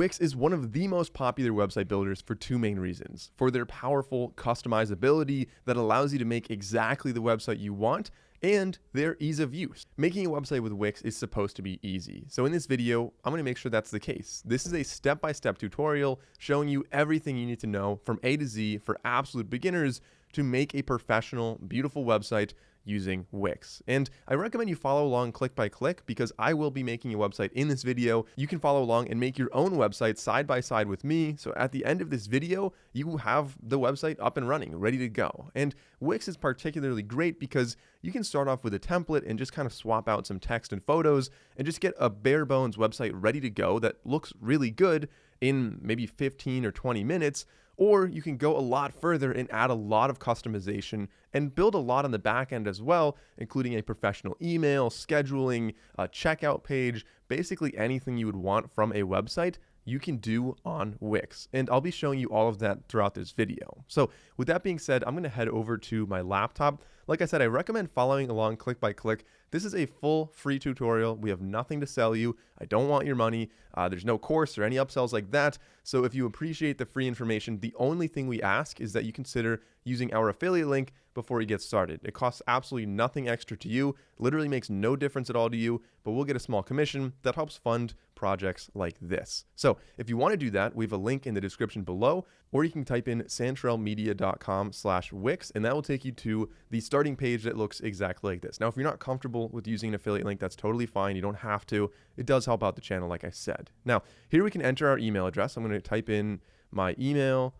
Wix is one of the most popular website builders for two main reasons: for their powerful customizability that allows you to make exactly the website you want, and their ease of use. Making a website with Wix is supposed to be easy. So in this video, I'm gonna make sure that's the case. This is a step-by-step tutorial showing you everything you need to know from A to Z for absolute beginners to make a professional, beautiful website using Wix. And I recommend you follow along click by click because I will be making a website in this video. You can follow along and make your own website side by side with me. So at the end of this video, you have the website up and running, ready to go. And Wix is particularly great because you can start off with a template and just kind of swap out some text and photos and just get a bare bones website ready to go that looks really good in maybe 15 or 20 minutes. Or you can go a lot further and add a lot of customization and build a lot on the back end as well, including a professional email, scheduling, a checkout page, basically anything you would want from a website you can do on Wix. And I'll be showing you all of that throughout this video. So with that being said, I'm going to head over to my laptop. Like I said, I recommend following along click by click. This is a full free tutorial. We have nothing to sell you. I don't want your money. There's no course or any upsells like that. So if you appreciate the free information, the only thing we ask is that you consider using our affiliate link before you get started. It costs absolutely nothing extra to you, literally makes no difference at all to you, but we'll get a small commission that helps fund projects like this. So if you want to do that, we have a link in the description below, or you can type in santrelmedia.com/Wix, and that will take you to the starting page that looks exactly like this. Now, if you're not comfortable with using an affiliate link, that's totally fine. You don't have to. It does help out the channel, like I said. Now, here we can enter our email address. I'm going to type in my email,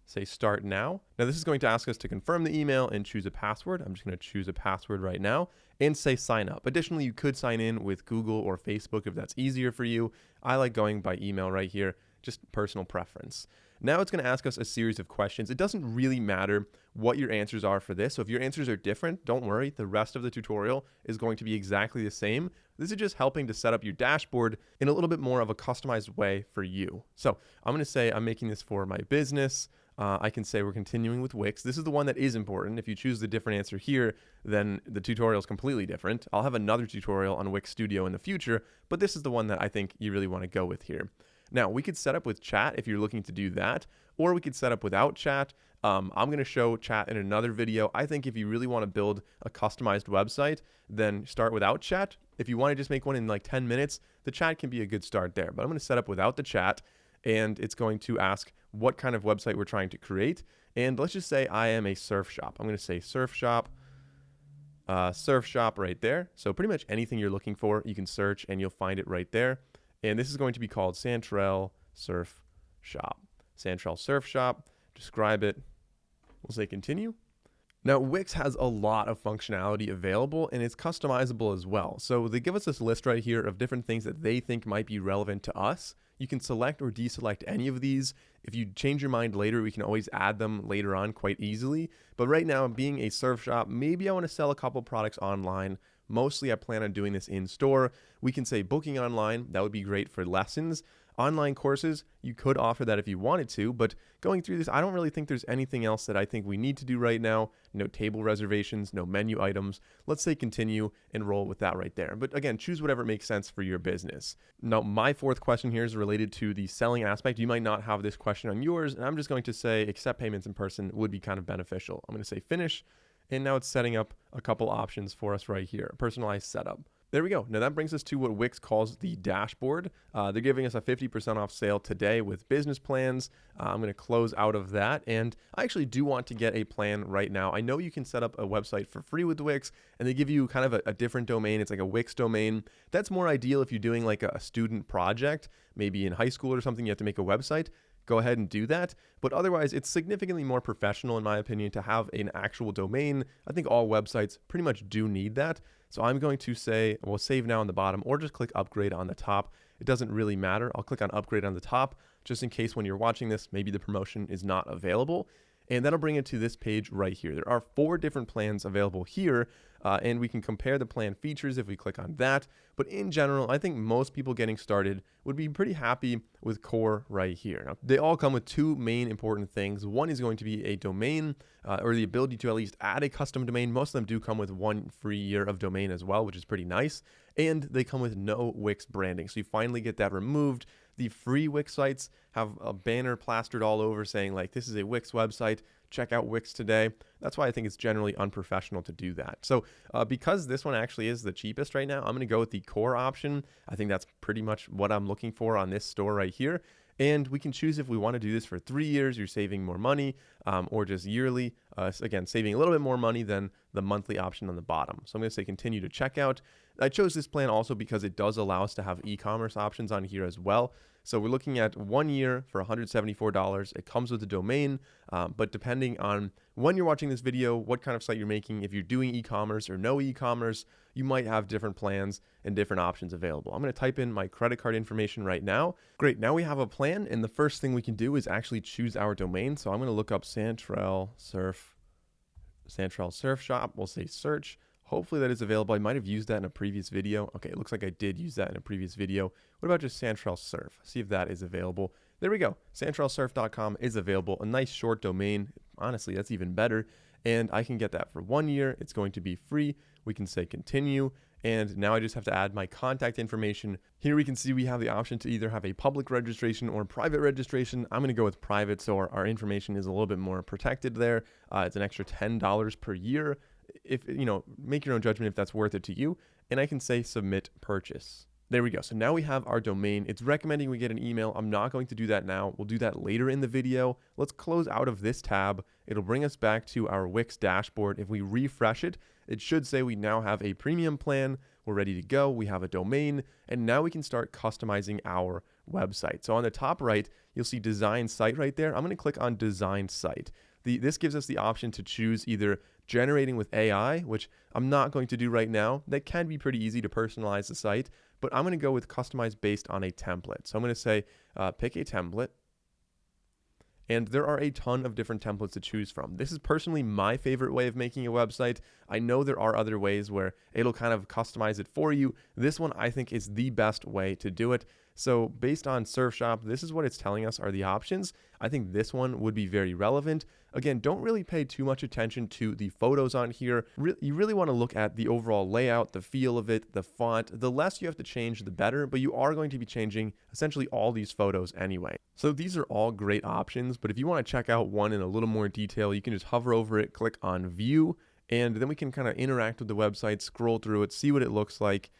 say start now. Now this is going to ask us to confirm the email and choose a password. I'm just going to choose a password right now and say sign up. Additionally, you could sign in with Google or Facebook if that's easier for you. I like going by email right here, just personal preference. Now it's going to ask us a series of questions. It doesn't really matter what your answers are for this. So if your answers are different, don't worry. The rest of the tutorial is going to be exactly the same. This is just helping to set up your dashboard in a little bit more of a customized way for you. So I'm going to say I'm making this for my business. I can say we're continuing with Wix. This is the one that is important. If you choose the different answer here, then the tutorial is completely different. I'll have another tutorial on Wix Studio in the future, but this is the one that I think you really want to go with here. Now, we could set up with chat if you're looking to do that, or we could set up without chat. I'm going to show chat in another video. I think if you really want to build a customized website, then start without chat. If you want to just make one in like 10 minutes, the chat can be a good start there. But I'm going to set up without the chat, and it's going to ask what kind of website we're trying to create. And let's just say I am a surf shop. I'm going to say surf shop right there. So pretty much anything you're looking for, you can search and you'll find it right there. And this is going to be called Santrel Surf Shop. Santrel Surf Shop, describe it. We'll say continue. Now, Wix has a lot of functionality available and it's customizable as well. So they give us this list right here of different things that they think might be relevant to us. You can select or deselect any of these. If you change your mind later, we can always add them later on quite easily. But right now, being a surf shop, maybe I want to sell a couple products online. Mostly I plan on doing this in store. We can say booking online. That would be great for lessons. Online courses, you could offer that if you wanted to, but going through this, I don't really think there's anything else that I think we need to do right now. No table reservations, no menu items. Let's say continue and roll with that right there. But again, choose whatever makes sense for your business. Now, my fourth question here is related to the selling aspect. You might not have this question on yours, and I'm just going to say accept payments in person would be kind of beneficial. I'm going to say finish, and now it's setting up a couple options for us right here. Personalized setup. There we go. Now that brings us to what Wix calls the dashboard. They're giving us a 50% off sale today with business plans. I'm going to close out of that. And I actually do want to get a plan right now. I know you can set up a website for free with Wix and they give you kind of a different domain. It's like a Wix domain. That's more ideal if you're doing like a student project, maybe in high school or something, you have to make a website. Go ahead and do that. But otherwise, it's significantly more professional, in my opinion, to have an actual domain. I think all websites pretty much do need that. So I'm going to say, we'll save now on the bottom or just click upgrade on the top. It doesn't really matter. I'll click on upgrade on the top just in case when you're watching this, maybe the promotion is not available. And that'll bring it to this page right here. There are 4 different plans available here, and we can compare the plan features if we click on that. But in general, I think most people getting started would be pretty happy with Core right here. Now, they all come with 2 main important things. One is going to be a domain or the ability to at least add a custom domain. Most of them do come with 1 free year of domain as well, which is pretty nice. And they come with no Wix branding. So you finally get that removed. The free Wix sites have a banner plastered all over saying like, this is a Wix website, check out Wix today. That's why I think it's generally unprofessional to do that. So because this one actually is the cheapest right now, I'm going to go with the core option. I think that's pretty much what I'm looking for on this store right here. And we can choose if we want to do this for 3 years, you're saving more money, or just yearly, again, saving a little bit more money than the monthly option on the bottom. So I'm going to say continue to checkout. I chose this plan also because it does allow us to have e-commerce options on here as well. So we're looking at 1 year for $174. It comes with a domain, but depending on when you're watching this video, what kind of site you're making, if you're doing e-commerce or no e-commerce, you might have different plans and different options available. I'm going to type in my credit card information right now. Great, now we have a plan, and the first thing we can do is actually choose our domain. So I'm going to look up Santrel Surf Shop. We'll say search. Hopefully that is available. I might have used that in a previous video. Okay, it looks like I did use that in a previous video. What about just Santrel Surf? See if that is available. There we go. SantrelSurf.com is available. A nice short domain. Honestly, that's even better. And I can get that for 1 year. It's going to be free. We can say continue. And now I just have to add my contact information. Here we can see we have the option to either have a public registration or private registration. I'm going to go with private, so our information is a little bit more protected there. It's an extra $10 per year. If make your own judgment if that's worth it to you. And I can say submit purchase. There we go. So now we have our domain. It's recommending we get an email. I'm not going to do that now. We'll do that later in the video. Let's close out of this tab. It'll bring us back to our Wix dashboard. If we refresh it, it should say we now have a premium plan. We're ready to go. We have a domain, and now we can start customizing our website. So on the top right, you'll see design site right there. I'm going to click on design site. This gives us the option to choose either generating with AI, which I'm not going to do right now. That can be pretty easy to personalize the site, but I'm going to go with customize based on a template. So I'm going to say pick a template. And there are a ton of different templates to choose from. This is personally my favorite way of making a website. I know there are other ways where it'll kind of customize it for you. This one I think is the best way to do it. So based on Surf Shop, this is what it's telling us are the options. I think this one would be very relevant. Again, don't really pay too much attention to the photos on here. You really want to look at the overall layout, the feel of it, the font. The less you have to change, the better, but you are going to be changing essentially all these photos anyway. So these are all great options, but if you want to check out one in a little more detail, you can just hover over it, click on view, and then we can kind of interact with the website, scroll through it, see what it looks like.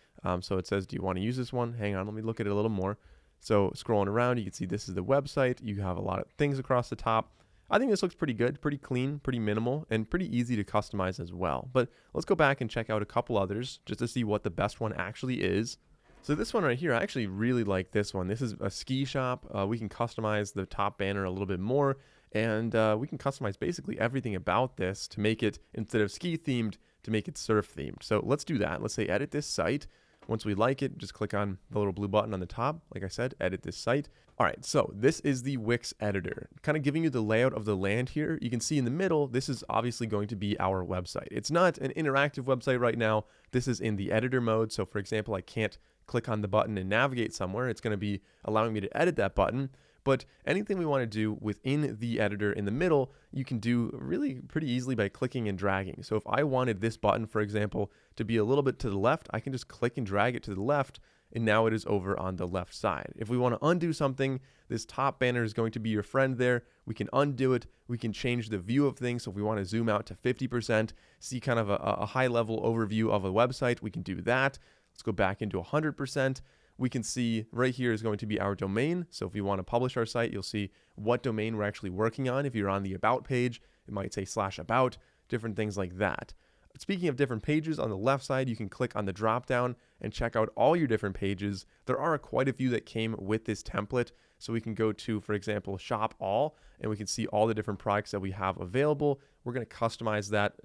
So it says, do you want to use this one? Hang on, let me look at it a little more. So scrolling around, you can see this is the website. You have a lot of things across the top. I think this looks pretty good, pretty clean, pretty minimal, and pretty easy to customize as well. But let's go back and check out a couple others just to see what the best one actually is. So this one right here, I actually really like this one. This is a ski shop. We can customize the top banner a little bit more, and we can customize basically everything about this to make it, instead of ski themed, to make it surf themed. So let's do that. Let's say edit this site. Once we like it, just click on the little blue button on the top. Like I said, edit this site. All right, so this is the Wix editor, kind of giving you the layout of the land here. You can see in the middle, this is obviously going to be our website. It's not an interactive website right now. This is in the editor mode. So for example, I can't click on the button and navigate somewhere. It's going to be allowing me to edit that button. But anything we want to do within the editor in the middle, you can do really pretty easily by clicking and dragging. So if I wanted this button, for example, to be a little bit to the left, I can just click and drag it to the left, and now it is over on the left side. If we want to undo something, this top banner is going to be your friend there. We can undo it. We can change the view of things. So if we want to zoom out to 50%, see kind of a high-level overview of a website, we can do that. Let's go back into 100%. We can see right here is going to be our domain. So if we want to publish our site, you'll see what domain we're actually working on. If you're on the about page, it might say /about, different things like that. Speaking of different pages, on the left side, you can click on the drop down and check out all your different pages. There are quite a few that came with this template. So we can go to, for example, shop all, and we can see all the different products that we have available. We're going to customize that,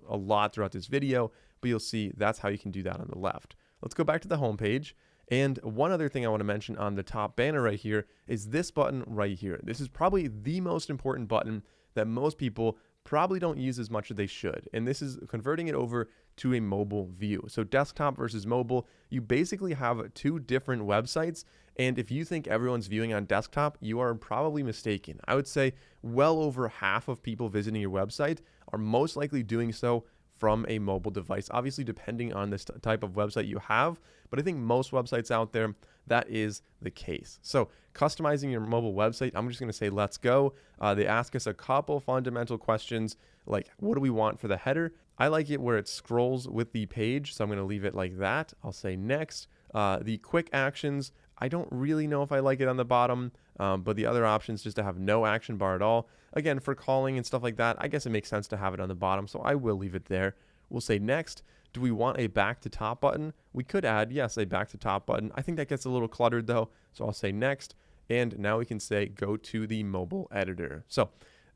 a lot throughout this video, but you'll see that's how you can do that on the left. Let's go back to the home page. And one other thing I want to mention on the top banner right here is this button right here. This is probably the most important button that most people probably don't use as much as they should. And this is converting it over to a mobile view. So desktop versus mobile, you basically have two different websites. And if you think everyone's viewing on desktop, you are probably mistaken. I would say well over half of people visiting your website are most likely doing so from a mobile device, obviously depending on this type of website you have, but I think most websites out there, that is the case. So customizing your mobile website, I'm just going to say, let's go. They ask us a couple fundamental questions, like what do we want for the header? I like it where it scrolls with the page, so I'm going to leave it like that. I'll say next. The quick actions, I don't really know if I like it on the bottom, but the other options just to have no action bar at all. Again, for calling and stuff like that, I guess it makes sense to have it on the bottom, so I will leave it there. We'll say next. Do we want a back to top button? We could add, yes, a back to top button. I think that gets a little cluttered though, so I'll say next. And now we can say go to the mobile editor. So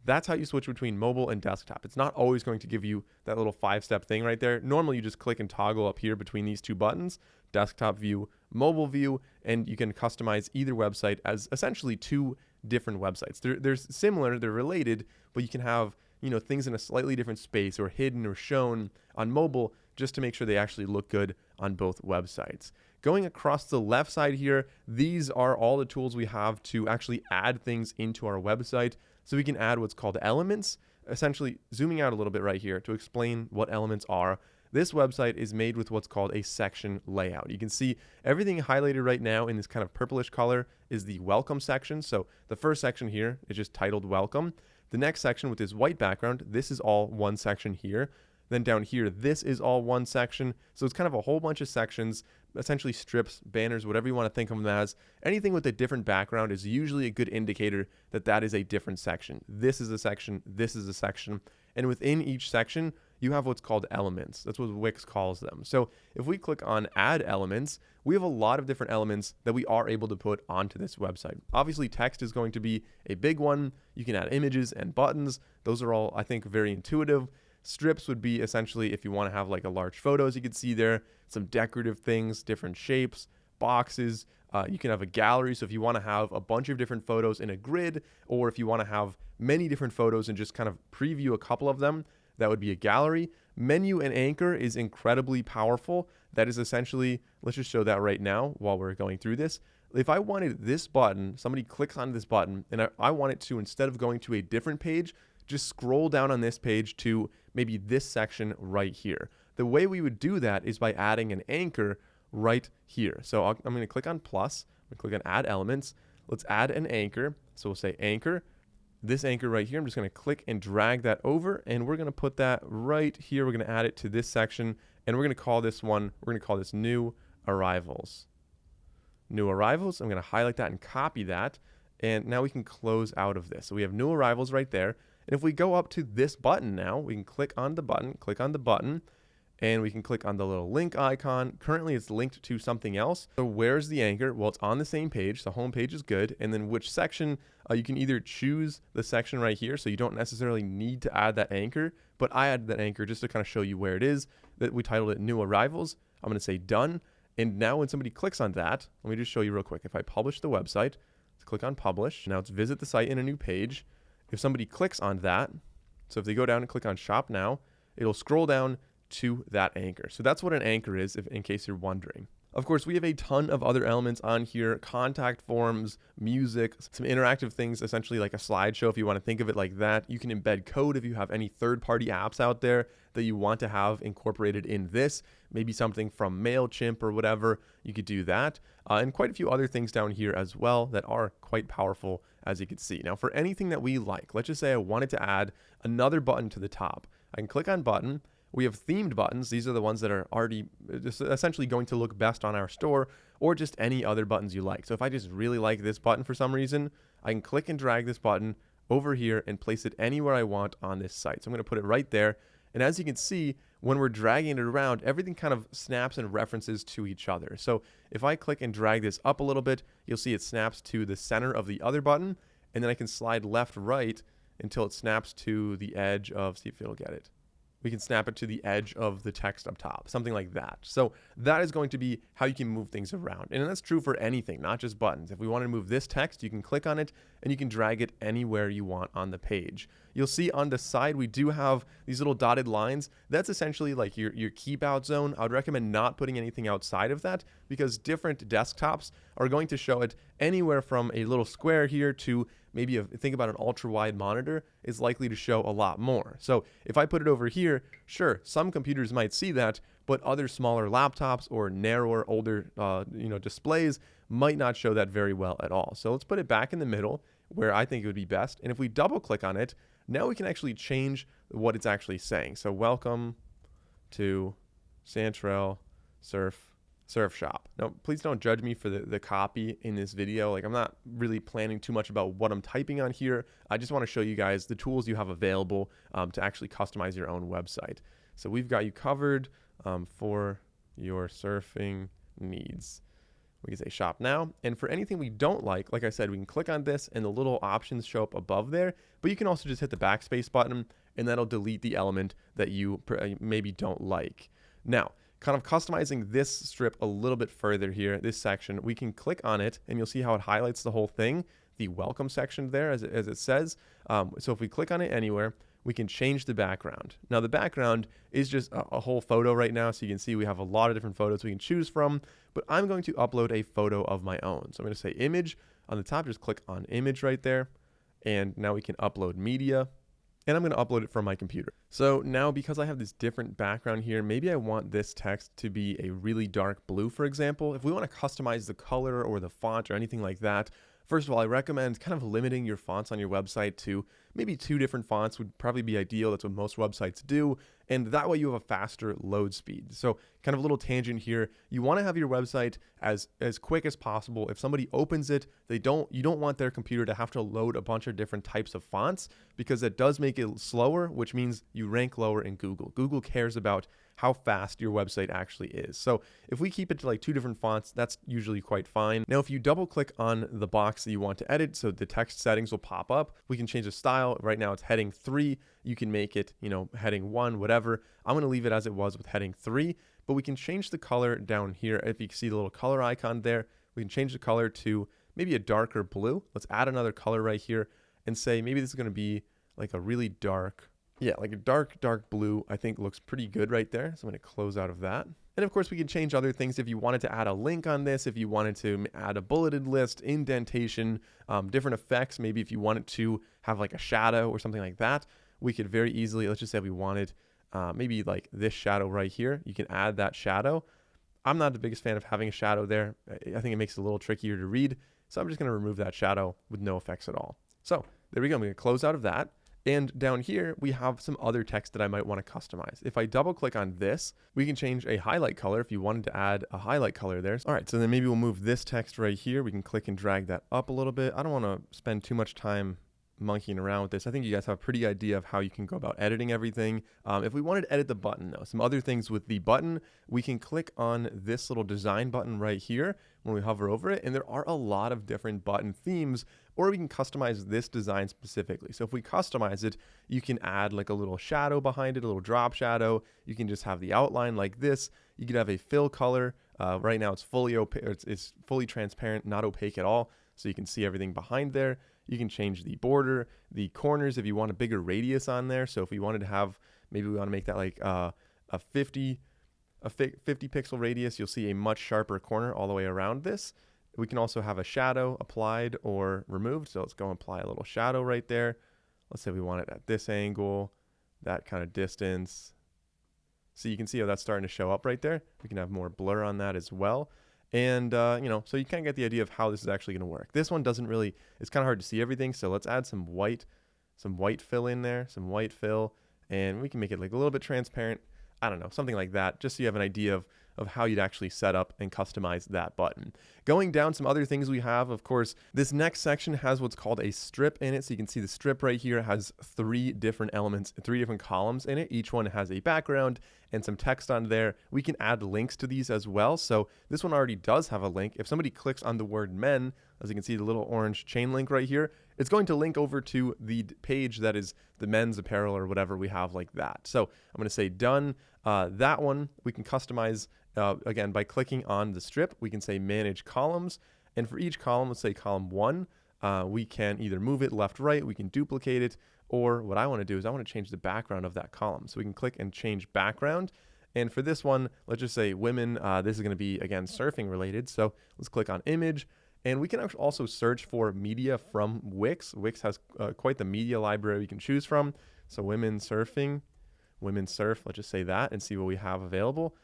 that's how you switch between mobile and desktop. It's not always going to give you that little 5-step thing right there. Normally you just click and toggle up here between these two buttons, desktop view, mobile view, and you can customize either website as essentially two different websites. They're similar, they're related, but you can have, you know, things in a slightly different space or hidden or shown on mobile just to make sure they actually look good on both websites. Going across the left side here, these are all the tools we have to actually add things into our website. So we can add what's called elements, essentially zooming out a little bit right here to explain what elements are. This website is made with what's called a section layout. You can see everything highlighted right now in this kind of purplish color is the welcome section. So the first section here is just titled welcome. The next section with this white background, this is all one section here. Then down here, this is all one section. So it's kind of a whole bunch of sections, essentially strips, banners, whatever you want to think of them as. Anything with a different background is usually a good indicator that that is a different section. This is a section, this is a section. And within each section, you have what's called elements. That's what Wix calls them. So if we click on add elements, we have a lot of different elements that we are able to put onto this website. Obviously, text is going to be a big one. You can add images and buttons. Those are all, I think, very intuitive. Strips would be essentially if you want to have like a large photos, you can see there, some decorative things, different shapes, boxes. You can have a gallery. So if you want to have a bunch of different photos in a grid, or if you want to have many different photos and just kind of preview a couple of them, that would be a gallery. Menu and anchor is incredibly powerful. That is essentially, let's just show that right now while we're going through this. If I wanted this button, somebody clicks on this button, and I want it to, instead of going to a different page, just scroll down on this page to maybe this section right here. The way we would do that is by adding an anchor right here. So I'm going to click on plus, I'm going to click on add elements. Let's add an anchor. So we'll say anchor. This anchor right here, I'm just going to click and drag that over, and we're going to put that right here. We're going to add it to this section, and we're going to call this one, we're going to call this new arrivals. New arrivals. I'm going to highlight that and copy that. And now we can close out of this. So we have new arrivals right there. And if we go up to this button now, we can click on the button, and we can click on the little link icon. Currently, it's linked to something else. So where's the anchor? Well, it's on the same page. The home page is good. And then which section, you can either choose the section right here, so you don't necessarily need to add that anchor, but I added that anchor just to kind of show you where it is. That we titled it new arrivals. I'm going to say done. And now when somebody clicks on that, let me just show you real quick. If I publish the website, let's click on publish. Now let's visit the site in a new page. If somebody clicks on that, so if they go down and click on shop now, it'll scroll down to that anchor. So that's what an anchor is, in case you're wondering. Of course, we have a ton of other elements on here, contact forms, music, some interactive things, essentially like a slideshow if you want to think of it like that. You can embed code if you have any third-party apps out there that you want to have incorporated in this, maybe something from MailChimp or whatever, you could do that. And quite a few other things down here as well that are quite powerful, as you can see. Now, for anything that we like, let's just say I wanted to add another button to the top. I can click on button. We have themed buttons. These are the ones that are already just essentially going to look best on our store, or just any other buttons you like. So if I just really like this button for some reason, I can click and drag this button over here and place it anywhere I want on this site. So I'm going to put it right there. And as you can see, when we're dragging it around, everything kind of snaps and references to each other. So if I click and drag this up a little bit, you'll see it snaps to the center of the other button. And then I can slide left, right until it snaps to the edge of, see if it'll get it. We can snap it to the edge of the text up top, something like that. So that is going to be how you can move things around. And that's true for anything, not just buttons. If we want to move this text, you can click on it and you can drag it anywhere you want on the page. You'll see on the side, we do have these little dotted lines. That's essentially like your keep out zone. I would recommend not putting anything outside of that because different desktops are going to show it anywhere from a little square here to maybe think about an ultra wide monitor is likely to show a lot more. So if I put it over here, sure, some computers might see that, but other smaller laptops or narrower, older, displays might not show that very well at all. So let's put it back in the middle where I think it would be best. And if we double click on it, now we can actually change what it's actually saying. So welcome to Santrel Surf Shop. Now, please don't judge me for the copy in this video. Like, I'm not really planning too much about what I'm typing on here. I just want to show you guys the tools you have available to actually customize your own website. So we've got you covered for your surfing needs. We can say shop now. And for anything we don't like I said, we can click on this and the little options show up above there, but you can also just hit the backspace button and that'll delete the element that you maybe don't like. Now, kind of customizing this strip a little bit further here, this section, we can click on it and you'll see how it highlights the whole thing, the welcome section there as it says. So if we click on it anywhere, we can change the background. Now the background is just a whole photo right now. So you can see we have a lot of different photos we can choose from, but I'm going to upload a photo of my own. So I'm going to say image on the top, just click on image right there. And now we can upload media. And I'm going to upload it from my computer. So now because I have this different background here, maybe I want this text to be a really dark blue, for example. If we want to customize the color or the font or anything like that, first of all, I recommend kind of limiting your fonts on your website to maybe 2 different fonts would probably be ideal. That's what most websites do. And that way you have a faster load speed. So kind of a little tangent here. You want to have your website as quick as possible. If somebody opens it, you don't want their computer to have to load a bunch of different types of fonts because that does make it slower, which means you rank lower in Google. Google cares about how fast your website actually is. So if we keep it to like 2 different fonts, that's usually quite fine. Now, if you double click on the box that you want to edit, so the text settings will pop up, we can change the style. Right now it's heading 3. You can make it, heading 1, whatever. I'm going to leave it as it was with heading 3, but we can change the color down here. If you can see the little color icon there, we can change the color to maybe a darker blue. Let's add another color right here and say, maybe this is going to be like a really dark, like a dark blue, I think looks pretty good right there. So I'm going to close out of that. And of course we can change other things if you wanted to add a link on this, if you wanted to add a bulleted list, indentation, different effects. Maybe if you wanted to have like a shadow or something like that, we could very easily, let's just say we wanted maybe like this shadow right here. You can add that shadow. I'm not the biggest fan of having a shadow there. I think it makes it a little trickier to read. So I'm just going to remove that shadow with no effects at all. So there we go. I'm going to close out of that. And down here, we have some other text that I might want to customize. If I double click on this, we can change a highlight color if you wanted to add a highlight color there. All right, so then maybe we'll move this text right here. We can click and drag that up a little bit. I don't want to spend too much time monkeying around with this. I think you guys have a pretty idea of how you can go about editing everything. If we wanted to edit the button though, some other things with the button, we can click on this little design button right here when we hover over it. And there are a lot of different button themes, or we can customize this design specifically. So if we customize it, you can add like a little shadow behind it, a little drop shadow. You can just have the outline like this. You could have a fill color. Right now it's fully opaque, it's fully transparent, not opaque at all. So you can see everything behind there. You can change the border, the corners if you want a bigger radius on there. So if we wanted to have, maybe we want to make that like a 50 pixel radius, you'll see a much sharper corner all the way around this. We can also have a shadow applied or removed. So let's go and apply a little shadow right there. Let's say we want it at this angle, that kind of distance. So you can see how that's starting to show up right there. We can have more blur on that as well. And, so you kind of get the idea of how this is actually going to work. This one doesn't really, it's kind of hard to see everything. So let's add some white fill in there, some white fill, and we can make it like a little bit transparent. I don't know, something like that, just so you have an idea of how you'd actually set up and customize that button. Going down some other things we have, of course, this next section has what's called a strip in it. So you can see the strip right here has 3 different elements, 3 different columns in it. Each one has a background and some text on there. We can add links to these as well. So this one already does have a link. If somebody clicks on the word men, as you can see the little orange chain link right here, it's going to link over to the page that is the men's apparel or whatever we have like that. So I'm going to say done. That one we can customize again by clicking on the strip. We can say manage columns, and for each column, let's say column 1, we can either move it left, right, we can duplicate it, or what I want to do is I want to change the background of that column. So we can click and change background. And for this one, let's just say women, this is going to be again surfing related. So let's click on image. And we can actually also search for media from Wix. Wix has quite the media library we can choose from. So women surfing, women surf, let's just say that and see what we have available.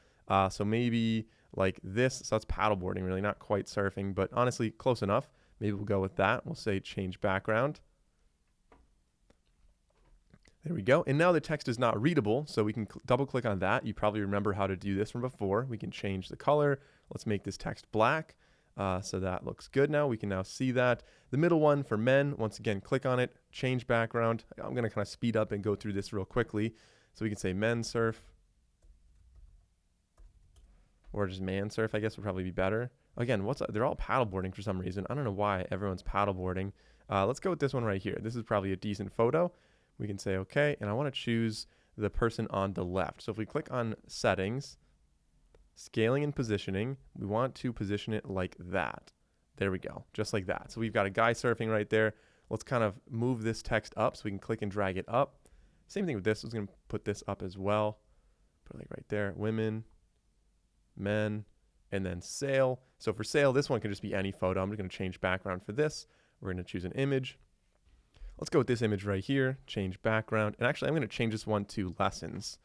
So maybe like this, so that's paddleboarding, really not quite surfing, but honestly close enough. Maybe we'll go with that. We'll say change background. There we go. And now the text is not readable, so we can double click on that. You probably remember how to do this from before. We can change the color. Let's make this text black. So that looks good now. We can now see that. The middle one for men, once again, click on it, change background. I'm going to kind of speed up and go through this real quickly. So we can say men surf, or just man surf, I guess would probably be better. Again, they're all paddleboarding for some reason. I don't know why everyone's paddleboarding. Let's go with this one right here. This is probably a decent photo. We can say, okay, and I want to choose the person on the left. So if we click on settings, scaling and positioning, we want to position it like that. There we go, just like that. So we've got a guy surfing right there. Let's kind of move this text up so we can click and drag it up. Same thing with this. I was going to put this up as well. Put it like right there. Women, men, and then sail. So for sail, this one can just be any photo. I'm just going to change background for this. We're going to choose an image. Let's go with this image right here, change background. And actually, I'm going to change this one to lessons.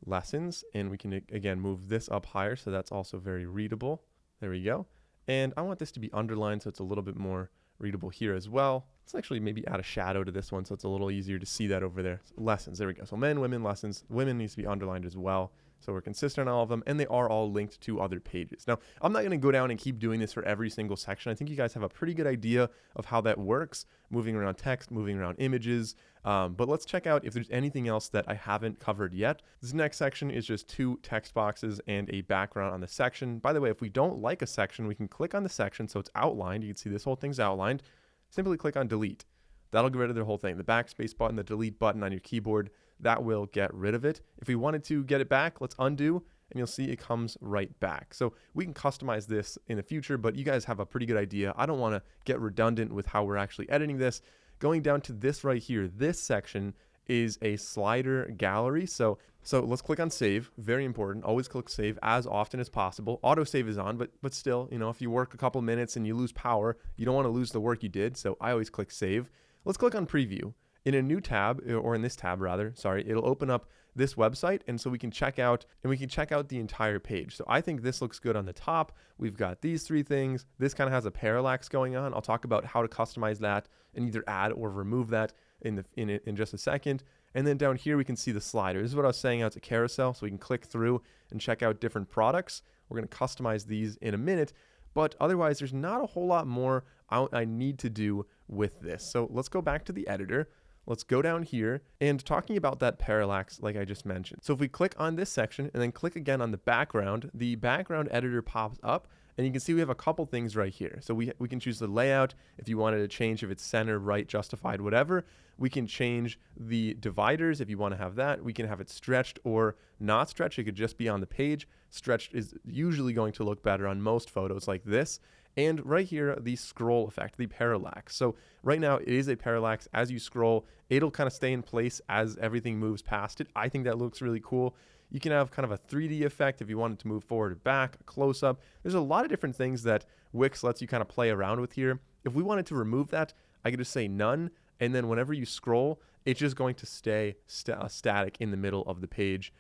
Lessons. And we can, again, move this up higher. So that's also very readable. There we go. And I want this to be underlined so it's a little bit more readable here as well. Let's actually maybe add a shadow to this one so it's a little easier to see that over there. So lessons, there we go. So men, women, lessons. Women needs to be underlined as well. So we're consistent on all of them, and they are all linked to other pages. Now, I'm not going to go down and keep doing this for every single section. I think you guys have a pretty good idea of how that works, moving around text, moving around images. But let's check out if there's anything else that I haven't covered yet. This next section is just 2 text boxes and a background on the section. By the way, if we don't like a section, we can click on the section so it's outlined. You can see this whole thing's outlined. Simply click on delete. That'll get rid of the whole thing. The backspace button, the delete button on your keyboard, that will get rid of it. If we wanted to get it back, let's undo, and you'll see it comes right back. So we can customize this in the future, but you guys have a pretty good idea. I don't want to get redundant with how we're actually editing this. Going down to this right here, this section is a slider gallery. So let's click on save. Very important. Always click save as often as possible. Autosave is on, but still, you know, if you work a couple minutes and you lose power, you don't want to lose the work you did. So I always click save. Let's click on preview. In a new tab, or in this tab rather, sorry, it'll open up this website, and so we can check out the entire page. So I think this looks good on the top. We've got these 3 things. This kind of has a parallax going on. I'll talk about how to customize that and either add or remove that in just a second. And then down here we can see the slider. This is what I was saying, how it's a carousel, so we can click through and check out different products. We're going to customize these in a minute, but otherwise there's not a whole lot more I need to do with this. So let's go back to the editor. Let's go down here and talking about that parallax like I just mentioned. So if we click on this section and then click again on the background editor pops up, and you can see we have a couple things right here. So we can choose the layout if you wanted to change if it's center, right, justified, whatever. We can change the dividers if you want to have that. We can have it stretched or not stretched. It could just be on the page. Stretched is usually going to look better on most photos like this. And right here, the scroll effect, the parallax. So right now it is a parallax. As you scroll, it'll kind of stay in place as everything moves past it. I think that looks really cool. You can have kind of a 3D effect if you wanted to move forward or back, a close-up. There's a lot of different things that Wix lets you kind of play around with here. If we wanted to remove that, I could just say none, and then whenever you scroll, it's just going to stay static in the middle of the page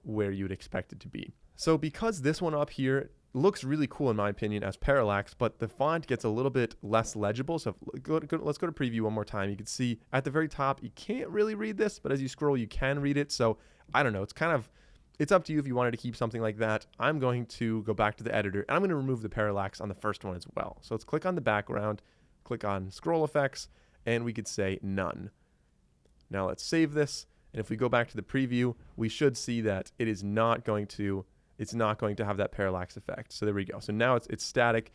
where you would expect it to be. So because this one up here looks really cool in my opinion as parallax, but the font gets a little bit less legible. So let's go to preview one more time. You can see at the very top, you can't really read this, but as you scroll, you can read it. So I don't know. It's up to you if you wanted to keep something like that. I'm going to go back to the editor and I'm going to remove the parallax on the first one as well. So let's click on the background, click on scroll effects, and we could say none. Now let's save this. And if we go back to the preview, we should see that it is not going to have that parallax effect. So there we go. So now it's static.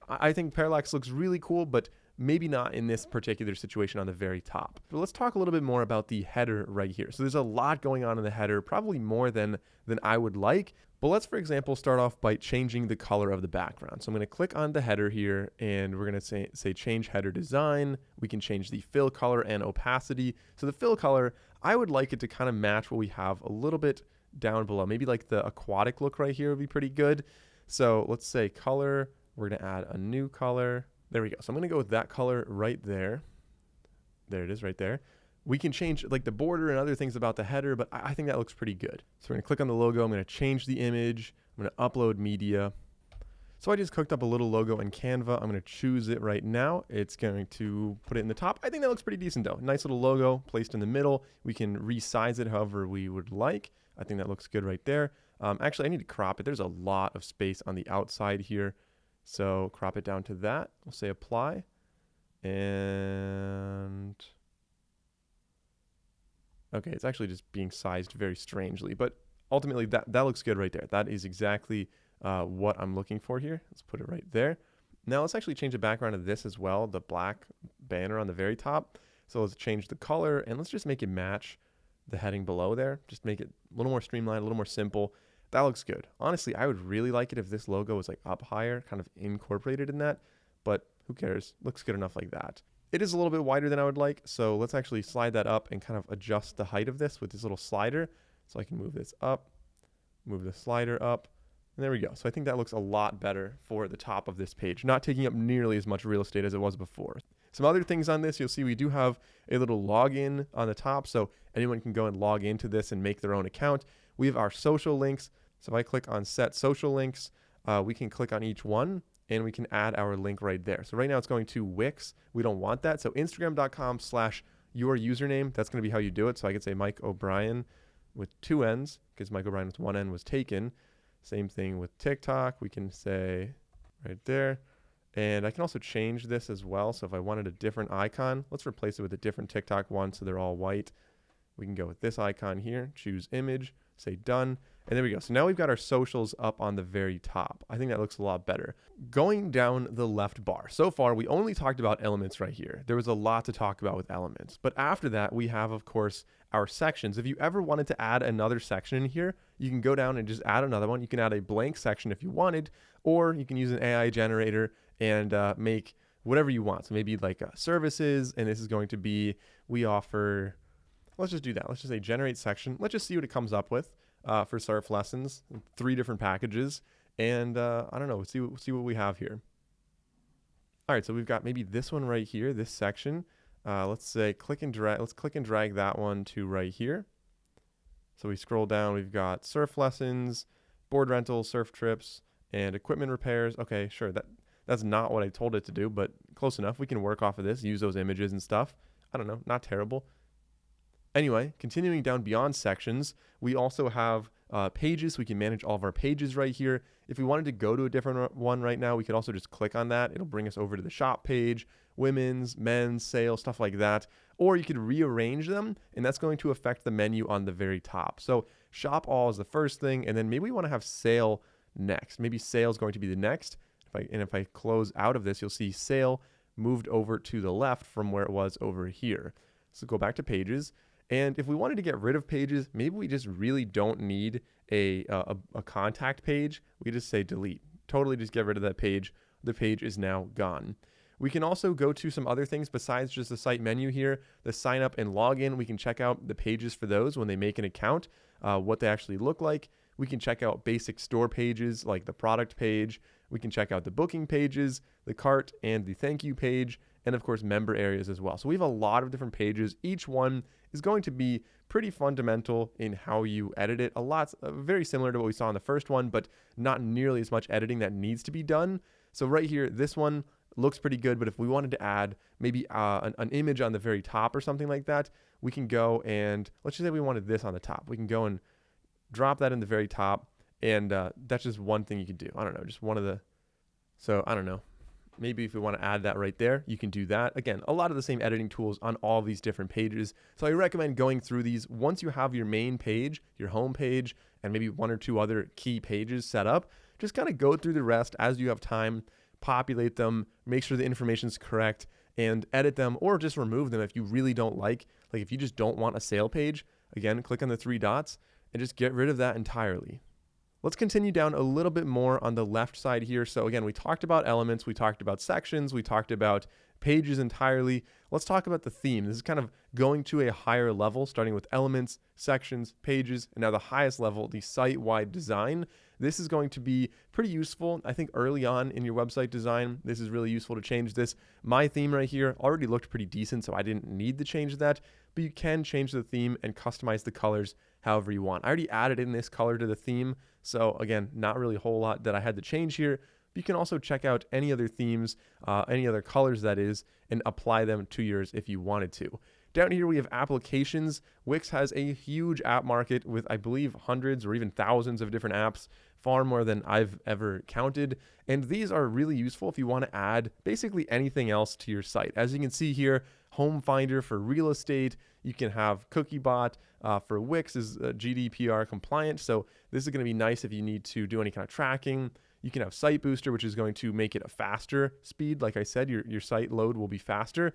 I think parallax looks really cool, but maybe not in this particular situation on the very top. But let's talk a little bit more about the header right here. So there's a lot going on in the header, probably more than I would like. But let's, for example, start off by changing the color of the background. So I'm going to click on the header here, and we're going to say change header design. We can change the fill color and opacity. So the fill color, I would like it to kind of match what we have a little bit down below. Maybe like the aquatic look right here would be pretty good. So let's say color We're going to add a new color. There we go. So I'm going to go with that color right there. There it is right there. We can change like the border and other things about the header, but I think that looks pretty good. So we're going to click on the logo. I'm going to change the image. I'm going to upload media. So I just cooked up a little logo in Canva. I'm going to choose it right now. It's going to put it in the top. I think that looks pretty decent though. Nice little logo placed in the middle. We can resize it however we would like. I think that looks good right there. Actually, I need to crop it. There's a lot of space on the outside here. So crop it down to that. We'll say apply. And okay, it's actually just being sized very strangely, but ultimately that looks good right there. That is exactly what I'm looking for here. Let's put it right there. Now let's actually change the background of this as well, the black banner on the very top. So let's change the color and let's just make it match the heading below there. Just make it a little more streamlined, a little more simple. That looks good. Honestly, I would really like it if this logo was like up higher, kind of incorporated in that, but who cares? Looks good enough like that. It is a little bit wider than I would like, so let's actually slide that up and kind of adjust the height of this with this little slider. So I can move this up, move the slider up, and there we go. So I think that looks a lot better for the top of this page, not taking up nearly as much real estate as it was before. Some other things on this, you'll see we do have a little login on the top, so anyone can go and log into this and make their own account. We have our social links. So if I click on set social links, we can click on each one and we can add our link right there. So right now it's going to Wix. We don't want that. So Instagram.com/your username, that's going to be how you do it. So I could say Mike O'Brien with 2 N's because Mike O'Brien with 1 N was taken. Same thing with TikTok. We can say right there. And I can also change this as well. So if I wanted a different icon, let's replace it with a different TikTok one so they're all white. We can go with this icon here, choose image, say done. And there we go. So now we've got our socials up on the very top. I think that looks a lot better. Going down the left bar. So far, we only talked about elements right here. There was a lot to talk about with elements. But after that, we have, of course, our sections. If you ever wanted to add another section in here, you can go down and just add another one. You can add a blank section if you wanted, or you can use an AI generator and make whatever you want. So maybe like services, and this is going to be, we offer, let's just do that. Let's just say generate section. Let's just see what it comes up with. For surf lessons, 3 different packages, and I don't know, see what we have here. All right, so we've got maybe this one right here, this section. Let's say click and drag. Let's click and drag that one to right here. So we scroll down. We've got surf lessons, board rentals, surf trips, and equipment repairs. Okay, sure. That's not what I told it to do, but close enough. We can work off of this, use those images and stuff. I don't know, not terrible. Anyway, continuing down beyond sections, we also have pages. We can manage all of our pages right here. If we wanted to go to a different one right now, we could also just click on that. It'll bring us over to the shop page, women's, men's, sale, stuff like that. Or you could rearrange them, and that's going to affect the menu on the very top. So shop all is the first thing, and then maybe we want to have sale next. Maybe sale is going to be the next. If I close out of this, you'll see sale moved over to the left from where it was over here. So go back to pages. And if we wanted to get rid of pages, maybe we just really don't need a contact page. We just say delete. Totally just get rid of that page. The page is now gone. We can also go to some other things besides just the site menu here. The sign up and login, we can check out the pages for those when they make an account, what they actually look like. We can check out basic store pages like the product page. We can check out the booking pages, the cart, and the thank you page, and of course member areas as well. So we have a lot of different pages. Each one is going to be pretty fundamental in how you edit it. Very similar to what we saw in the first one, but not nearly as much editing that needs to be done. So right here, this one looks pretty good, but if we wanted to add maybe an image on the very top or something like that, we can go and let's just say we wanted this on the top. We can go and drop that in the very top, and that's just one thing you could do. I don't know, just one of the, so I don't know. Maybe if we want to add that right there, you can do that. Again, a lot of the same editing tools on all these different pages. So I recommend going through these. Once you have your main page, your home page, and maybe 1 or 2 other key pages set up, just kind of go through the rest as you have time, populate them, make sure the information's correct, and edit them or just remove them if you really don't like if you just don't want a sale page. Again, click on the 3 dots and just get rid of that entirely. Let's continue down a little bit more on the left side here. So again, we talked about elements, we talked about sections, we talked about pages entirely. Let's talk about the theme. This is kind of going to a higher level, starting with elements, sections, pages, and now the highest level, the site-wide design. This is going to be pretty useful. I think early on in your website design, this is really useful to change this. My theme right here already looked pretty decent, so I didn't need to change that, but you can change the theme and customize the colors however you want. I already added in this color to the theme, so again, not really a whole lot that I had to change here. But you can also check out any other themes, any other colors that is, and apply them to yours if you wanted to. Down here we have applications. Wix has a huge app market with, I believe, hundreds or even thousands of different apps, far more than I've ever counted. And these are really useful if you want to add basically anything else to your site. As you can see here, Home Finder for real estate. You can have CookieBot for Wix is GDPR compliant. So this is going to be nice if you need to do any kind of tracking. You can have Site Booster, which is going to make it a faster speed. Like I said, your site load will be faster.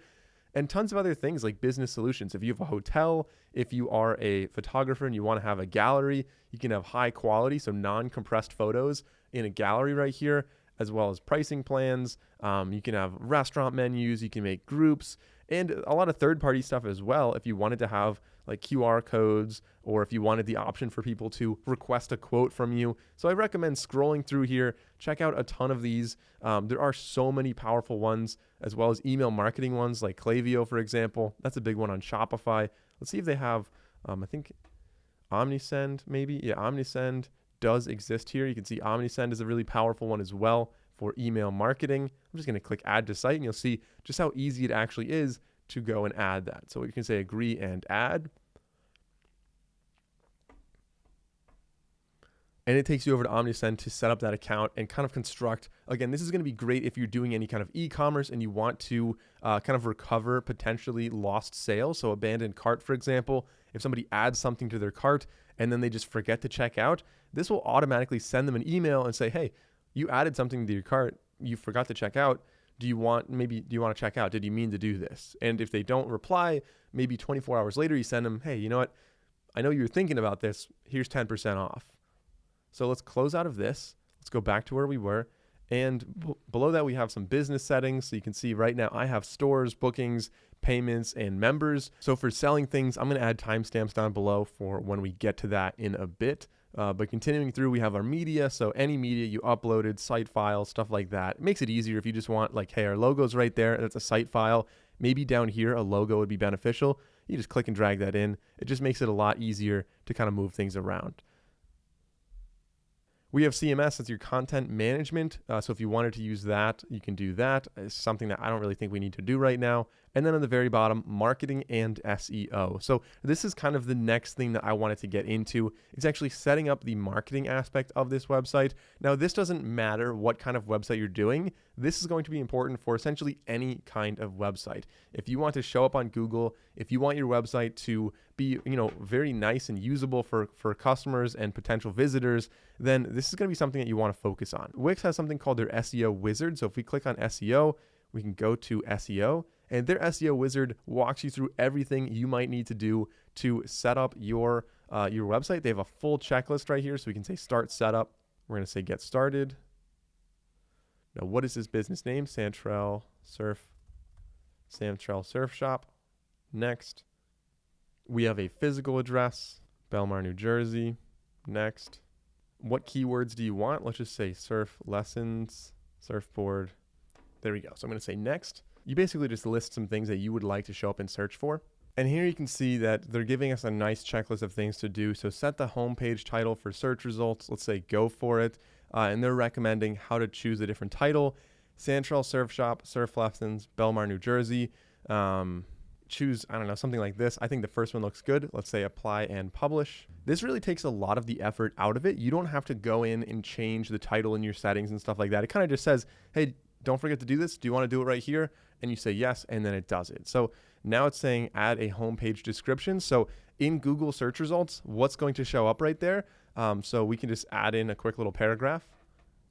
And tons of other things like business solutions. If you have a hotel, if you are a photographer and you want to have a gallery, you can have high quality, so non-compressed photos in a gallery right here, as well as pricing plans. You can have restaurant menus, you can make groups, and a lot of third-party stuff as well if you wanted to have like QR codes, or if you wanted the option for people to request a quote from you. So I recommend scrolling through here, check out a ton of these. There are so many powerful ones, as well as email marketing ones like Klaviyo, for example. That's a big one on Shopify. Let's see if they have, I think Omnisend maybe. Yeah, Omnisend does exist here. You can see Omnisend is a really powerful one as well for email marketing. I'm just going to click add to site and you'll see just how easy it actually is to go and add that. So you can say agree and add. And it takes you over to Omnisend to set up that account and kind of construct. Again, this is going to be great if you're doing any kind of e-commerce and you want to kind of recover potentially lost sales. So abandoned cart, for example, if somebody adds something to their cart and then they just forget to check out, this will automatically send them an email and say, hey, you added something to your cart, you forgot to check out. Do you want to check out? Did you mean to do this? And if they don't reply, maybe 24 hours later, you send them, hey, you know what? I know you were thinking about this. Here's 10% off. So let's close out of this. Let's go back to where we were. And below that, we have some business settings. So you can see right now I have stores, bookings, payments, and members. So for selling things, I'm going to add timestamps down below for when we get to that in a bit. But continuing through, we have our media. So any media you uploaded, site files, stuff like that. It makes it easier if you just want like, hey, our logo's right there and it's a site file. Maybe down here, a logo would be beneficial. You just click and drag that in. It just makes it a lot easier to kind of move things around. We have CMS, that's your content management. So if you wanted to use that, you can do that. It's something that I don't really think we need to do right now. And then on the very bottom, marketing and SEO. So this is kind of the next thing that I wanted to get into. It's actually setting up the marketing aspect of this website. Now, this doesn't matter what kind of website you're doing. This is going to be important for essentially any kind of website. If you want to show up on Google, if you want your website to be, very nice and usable for customers and potential visitors, then this is going to be something that you want to focus on. Wix has something called their SEO wizard. So if we click on SEO, we can go to SEO, and their SEO wizard walks you through everything you might need to do to set up your website. They have a full checklist right here. So we can say start setup. We're going to say get started. Now, what is this business name? Santrel Surf Shop. Next. We have a physical address, Belmar, New Jersey. Next. What keywords do you want? Let's just say surf lessons, surfboard. There we go. So I'm going to say next. You basically just list some things that you would like to show up in search for. And here you can see that they're giving us a nice checklist of things to do. So set the homepage title for search results. Let's say go for it. And they're recommending how to choose a different title. Santrel Surf Shop, Surf Lessons, Belmar, New Jersey. Choose, something like this. I think the first one looks good. Let's say apply and publish. This really takes a lot of the effort out of it. You don't have to go in and change the title in your settings and stuff like that. It kind of just says, hey, don't forget to do this. Do you want to do it right here? And you say yes, and then it does it. So now it's saying add a homepage description. So in Google search results, what's going to show up right there? So we can just add in a quick little paragraph,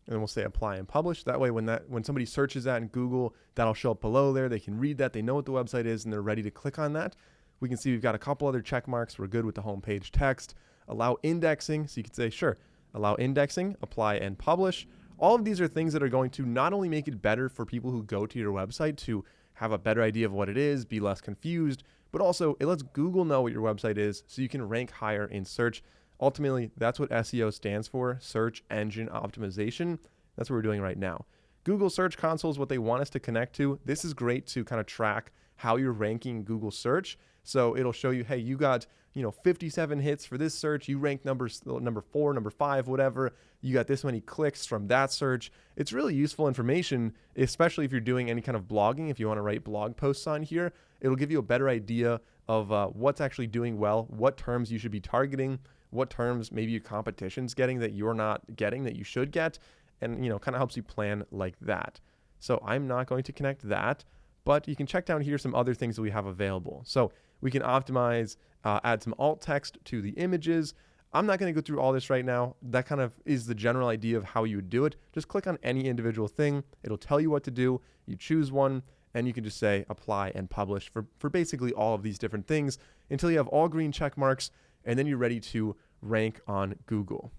and we'll say apply and publish. That way, when somebody searches that in Google, that'll show up below there. They can read that. They know what the website is, and they're ready to click on that. We can see we've got a couple other check marks. We're good with the homepage text. Allow indexing. So you could say, sure, allow indexing, apply and publish. All of these are things that are going to not only make it better for people who go to your website to have a better idea of what it is, be less confused, but also it lets Google know what your website is so you can rank higher in search. Ultimately, that's what SEO stands for, search engine optimization. That's what we're doing right now. Google Search Console is what they want us to connect to. This is great to kind of track how you're ranking in Google search. So it'll show you, hey, you got 57 hits for this search. You ranked number 4, number 5, whatever. You got this many clicks from that search. It's really useful information, especially if you're doing any kind of blogging. If you want to write blog posts on here, it'll give you a better idea of what's actually doing well, what terms you should be targeting, what terms maybe your competition's getting that you're not getting that you should get, and kind of helps you plan like that. So I'm not going to connect that, but you can check down here some other things that we have available. So we can optimize, add some alt text to the images. I'm not going to go through all this right now. That kind of is the general idea of how you would do it. Just click on any individual thing. It'll tell you what to do. You choose one, and you can just say apply and publish for basically all of these different things until you have all green check marks, and then you're ready to rank on Google.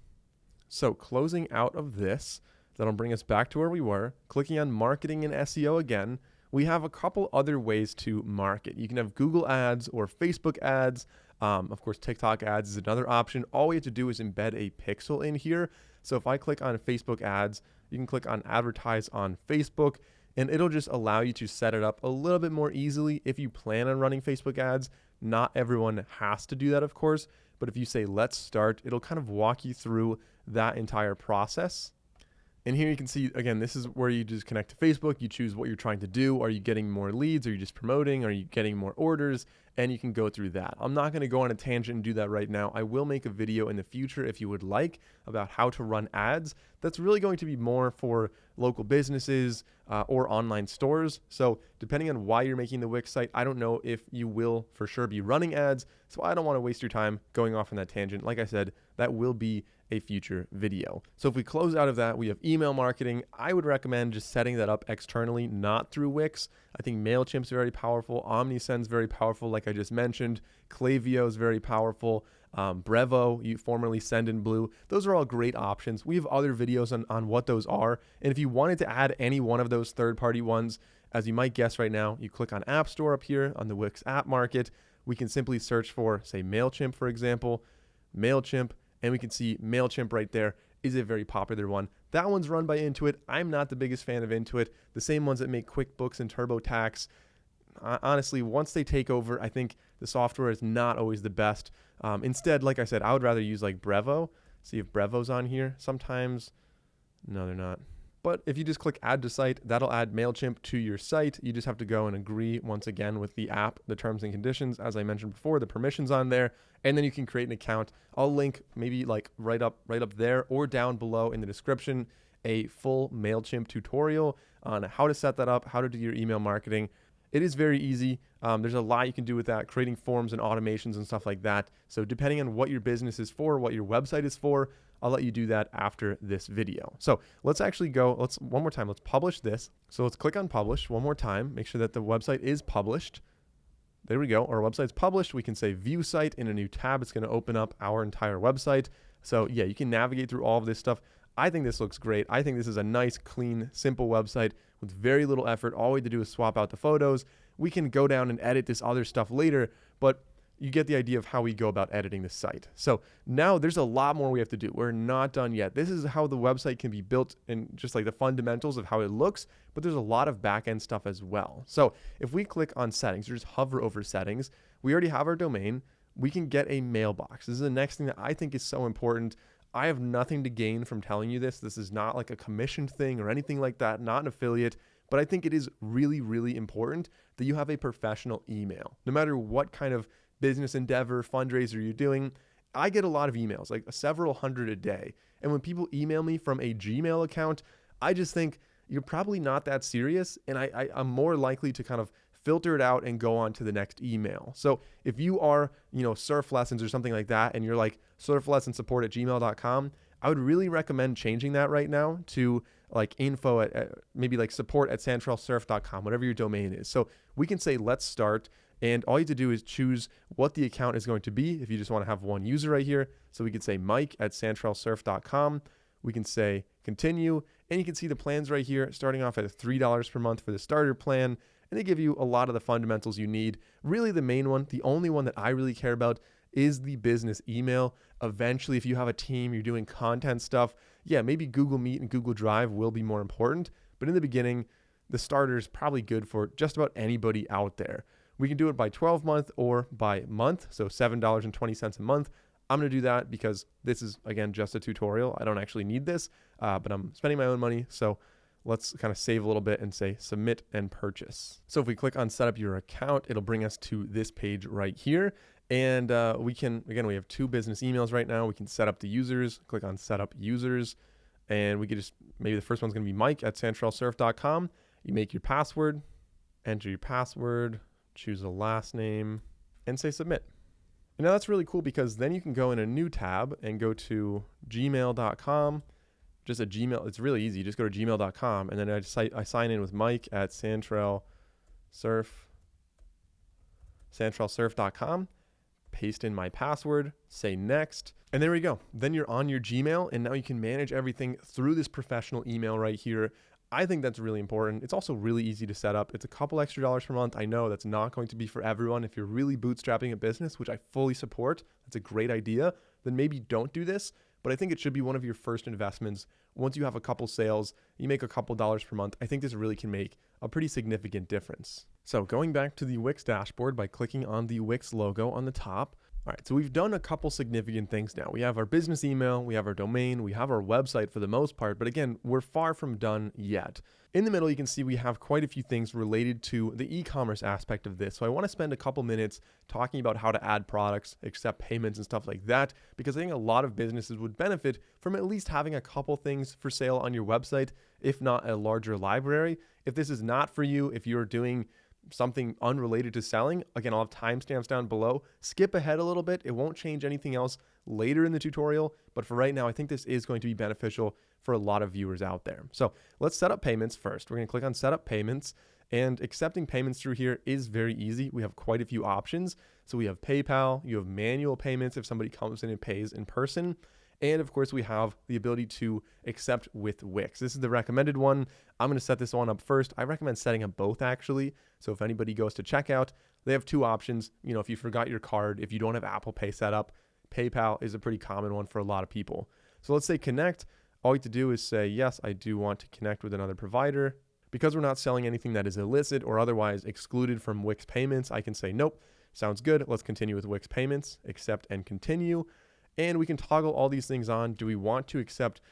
So closing out of this, that'll bring us back to where we were. Clicking on marketing and SEO again, we have a couple other ways to market. You can have Google ads or Facebook ads. Of course, TikTok ads is another option. All we have to do is embed a pixel in here. So if I click on Facebook ads, you can click on advertise on Facebook, and it'll just allow you to set it up a little bit more easily if you plan on running Facebook ads. Not everyone has to do that, of course, but if you say let's start, it'll kind of walk you through that entire process. And here you can see, again, this is where you just connect to Facebook. You choose what you're trying to do. Are you getting more leads? Are you just promoting? Are you getting more orders? And you can go through that. I'm not going to go on a tangent and do that right now. I will make a video in the future if you would like about how to run ads. That's really going to be more for local businesses or online stores. So depending on why you're making the Wix site, I don't know if you will for sure be running ads. So I don't want to waste your time going off on that tangent. Like I said, that will be a future video. So if we close out of that, we have email marketing. I would recommend just setting that up externally, not through Wix. I think MailChimp's very powerful. OmniSend's very powerful, like I just mentioned. Klaviyo is very powerful. Brevo, you formerly Sendinblue. Those are all great options. We have other videos on what those are. And if you wanted to add any one of those third-party ones, as you might guess right now, you click on App Store up here on the Wix App Market. We can simply search for, say, MailChimp, for example. MailChimp. And we can see MailChimp right there is a very popular one. That one's run by Intuit. I'm not the biggest fan of Intuit. The same ones that make QuickBooks and TurboTax. Honestly, once they take over, I think the software is not always the best. Instead, like I said, I would rather use like Brevo. See if Brevo's on here. Sometimes, no, they're not. But if you just click add to site, that'll add MailChimp to your site. You just have to go and agree once again with the app, the terms and conditions, as I mentioned before, the permissions on there, and then you can create an account. I'll link maybe like right up there or down below in the description a full MailChimp tutorial on how to set that up, how to do your email marketing. It is very easy. There's a lot you can do with that, creating forms and automations and stuff like that. So depending on what your business is for, what your website is for, I'll let you do that after this video. So let's actually go, one more time, let's publish this. So let's click on publish one more time. Make sure that the website is published. There we go. Our website's published. We can say view site in a new tab. It's going to open up our entire website. So yeah, you can navigate through all of this stuff. I think this looks great. I think this is a nice, clean, simple website with very little effort. All we have to do is swap out the photos. We can go down and edit this other stuff later, but you get the idea of how we go about editing the site. So now there's a lot more we have to do. We're not done yet. This is how the website can be built and just like the fundamentals of how it looks, but there's a lot of back-end stuff as well. So if we click on settings, or just hover over settings, we already have our domain. We can get a mailbox. This is the next thing that I think is so important. I have nothing to gain from telling you this. This is not like a commissioned thing or anything like that, not an affiliate, but I think it is really, really important that you have a professional email. No matter what kind of business endeavor, fundraiser you're doing, I get a lot of emails, like several hundred a day. And when people email me from a Gmail account, I just think you're probably not that serious. And I'm more likely to kind of filter it out and go on to the next email. So if you are, surf lessons or something like that, and you're like surflessonsupport@gmail.com, I would really recommend changing that right now to like info at maybe like support@santrelsurf.com, whatever your domain is. So we can say, let's start. And all you have to do is choose what the account is going to be if you just want to have one user right here. So we could say mike@santrelsurf.com. We can say continue, and you can see the plans right here, starting off at $3 per month for the starter plan. and they give you a lot of the fundamentals you need. Really the main one, the only one that I really care about is the business email. Eventually, if you have a team, you're doing content stuff, yeah, maybe Google Meet and Google Drive will be more important. But in the beginning, the starter is probably good for just about anybody out there. We can do it by 12 month or by month. So $7.20 a month. I'm going to do that because this is, again, just a tutorial. I don't actually need this, but I'm spending my own money. So let's kind of save a little bit and say submit and purchase. So if we click on set up your account, it'll bring us to this page right here. And we can, again, we have 2 business emails right now. We can set up the users, click on set up users, and we could just, maybe the first one's going to be mike@santrelsurf.com. You make your password, enter your password, choose a last name, and say submit. And now that's really cool because then you can go in a new tab and go to gmail.com. Just a Gmail, it's really easy. Just go to gmail.com, and then I sign in with mike@santrelsurf.com. Paste in my password, say next, and there we go. Then you're on your Gmail, and now you can manage everything through this professional email right here. I think that's really important. It's also really easy to set up. It's a couple extra dollars per month. I know that's not going to be for everyone. If you're really bootstrapping a business, which I fully support, that's a great idea, then maybe don't do this. But I think it should be one of your first investments. Once you have a couple sales, you make a couple dollars per month. I think this really can make a pretty significant difference. So going back to the Wix dashboard by clicking on the Wix logo on the top. All right, so we've done a couple significant things now. We have our business email, we have our domain, we have our website for the most part, but again, we're far from done yet. In the middle, you can see we have quite a few things related to the e-commerce aspect of this. So I want to spend a couple minutes talking about how to add products, accept payments and stuff like that, because I think a lot of businesses would benefit from at least having a couple things for sale on your website, if not a larger library. If this is not for you, if you're doing something unrelated to selling, again, I'll have timestamps down below. Skip ahead a little bit. It won't change anything else later in the tutorial, but for right now, I think this is going to be beneficial for a lot of viewers out there. So let's set up payments first. We're going to click on set up payments, and accepting payments through here is very easy. We have quite a few options. So we have PayPal, you have manual payments if somebody comes in and pays in person. And of course, we have the ability to accept with Wix. This is the recommended one. I'm going to set this one up first. I recommend setting up both actually. So if anybody goes to checkout, they have 2 options. You know, if you forgot your card, if you don't have Apple Pay set up, PayPal is a pretty common one for a lot of people. So let's say connect. All you have to do is say, yes, I do want to connect with another provider. Because we're not selling anything that is illicit or otherwise excluded from Wix payments, I can say, nope, sounds good. Let's continue with Wix payments, accept and continue. And we can toggle all these things on. Do we want to accept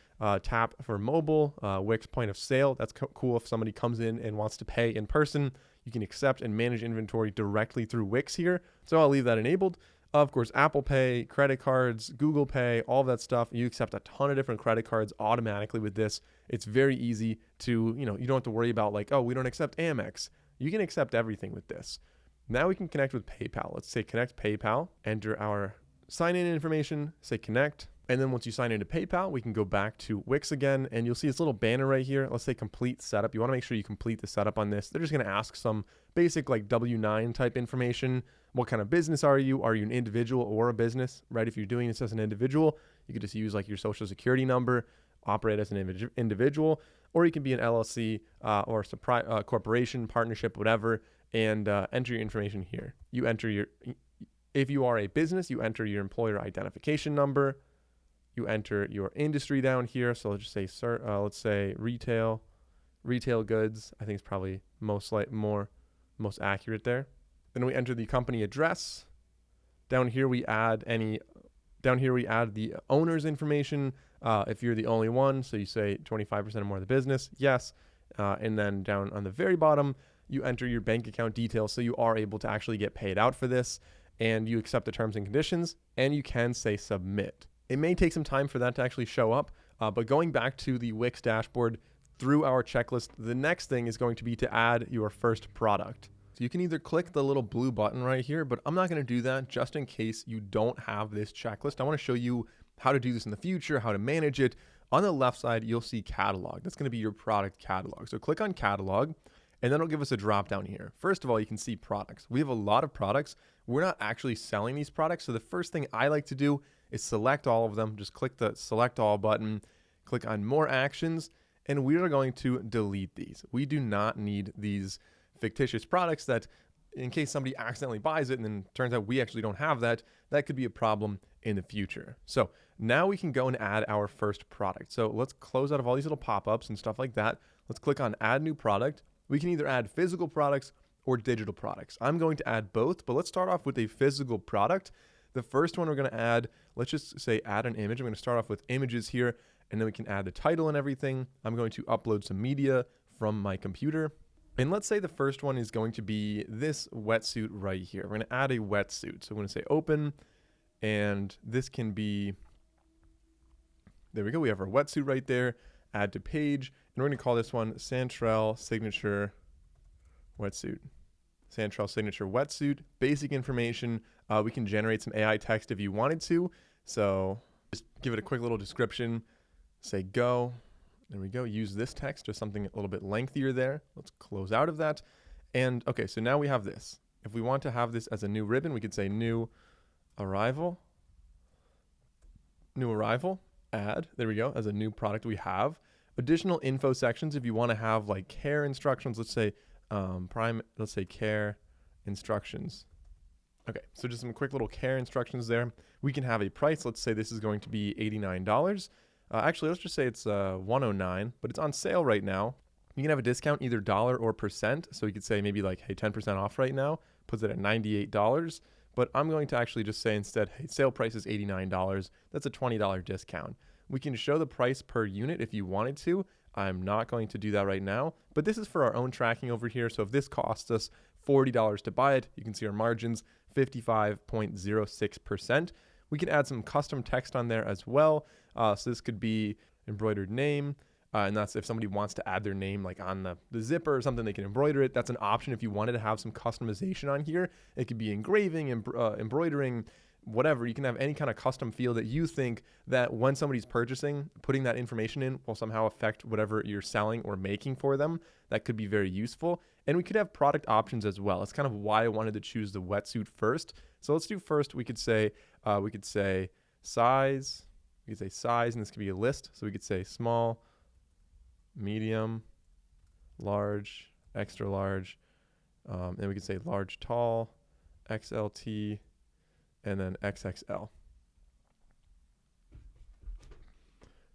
tap for mobile, Wix point of sale? That's cool if somebody comes in and wants to pay in person. You can accept and manage inventory directly through Wix here. So I'll leave that enabled. Of course, Apple Pay, credit cards, Google Pay, all of that stuff. You accept a ton of different credit cards automatically with this. It's very easy to, you don't have to worry about like, oh, we don't accept Amex. You can accept everything with this. Now we can connect with PayPal. Let's say connect PayPal, enter our sign in information, say connect. And then once you sign into PayPal, we can go back to Wix again, and you'll see this little banner right here. Let's say complete setup. You want to make sure you complete the setup on this. They're just going to ask some basic like W-9 type information. What kind of business are you? Are you an individual or a business, right? If you're doing this as an individual, you could just use like your social security number, operate as an individual, or you can be an LLC or a corporation, partnership, whatever, and enter your information here. You enter your, if you are a business, you enter your employer identification number. You enter your industry down here. So let's just say, let's say retail goods. I think it's probably most accurate there. Then we enter the company address. Down here we add the owner's information. If you're the only one, so you say 25% or more of the business, yes. And then down on the very bottom, you enter your bank account details, so you are able to actually get paid out for this, and you accept the terms and conditions, and you can say submit. It may take some time for that to actually show up, but going back to the Wix dashboard through our checklist, the next thing is going to be to add your first product. So you can either click the little blue button right here, but I'm not going to do that just in case you don't have this checklist. I want to show you how to do this in the future, how to manage it. On the left side, you'll see catalog. That's going to be your product catalog. So click on catalog, and then it'll give us a drop down here. First of all, you can see products. We have a lot of products. We're not actually selling these products. So the first thing I like to do is select all of them. Just click the select all button, click on more actions, and we are going to delete these. We do not need these fictitious products that in case somebody accidentally buys it and then turns out we actually don't have that, that could be a problem in the future. So now we can go and add our first product. So let's close out of all these little pop-ups and stuff like that. Let's click on add new product. We can either add physical products or digital products. I'm going to add both, but let's start off with a physical product. The first one we're going to add, let's just say add an image. I'm going to start off with images here, and then we can add the title and everything. I'm going to upload some media from my computer. And let's say the first one is going to be this wetsuit right here. We're going to add a wetsuit. So I'm going to say open, and this can be, there we go. We have our wetsuit right there. Add to page, and we're going to call this one Santrel signature wetsuit. Santrel signature wetsuit. Basic information. We can generate some AI text if you wanted to. So just give it a quick little description. Say go. There we go. Use this text, just something a little bit lengthier there. Let's close out of that. And okay, so now we have this. If we want to have this as a new ribbon, we could say new arrival. New arrival. Add. There we go. As a new product we have. Additional info sections if you want to have like care instructions. Let's say let's say care instructions. Okay, so just some quick little care instructions there. We can have a price. Let's say this is going to be $89. Actually, let's just say it's $109, but it's on sale right now. You can have a discount either dollar or percent. So you could say maybe like, hey, 10% off right now, puts it at $98. But I'm going to actually just say instead, hey, sale price is $89. That's a $20 discount. We can show the price per unit if you wanted to. I'm not going to do that right now, but this is for our own tracking over here. So if this costs us $40 to buy it, you can see our margins, 55.06%. We can add some custom text on there as well. So this could be embroidered name. And that's if somebody wants to add their name like on the zipper or something, they can embroider it. That's an option if you wanted to have some customization on here. It could be engraving, embroidering, whatever. You can have any kind of custom field that you think that when somebody's purchasing, putting that information in will somehow affect whatever you're selling or making for them. That could be very useful. And we could have product options as well. That's kind of why I wanted to choose the wetsuit first. So let's do first, we could say size. We could say size, and this could be a list. So we could say small, medium, large, extra large, and we could say large, tall, XLT, and then XXL.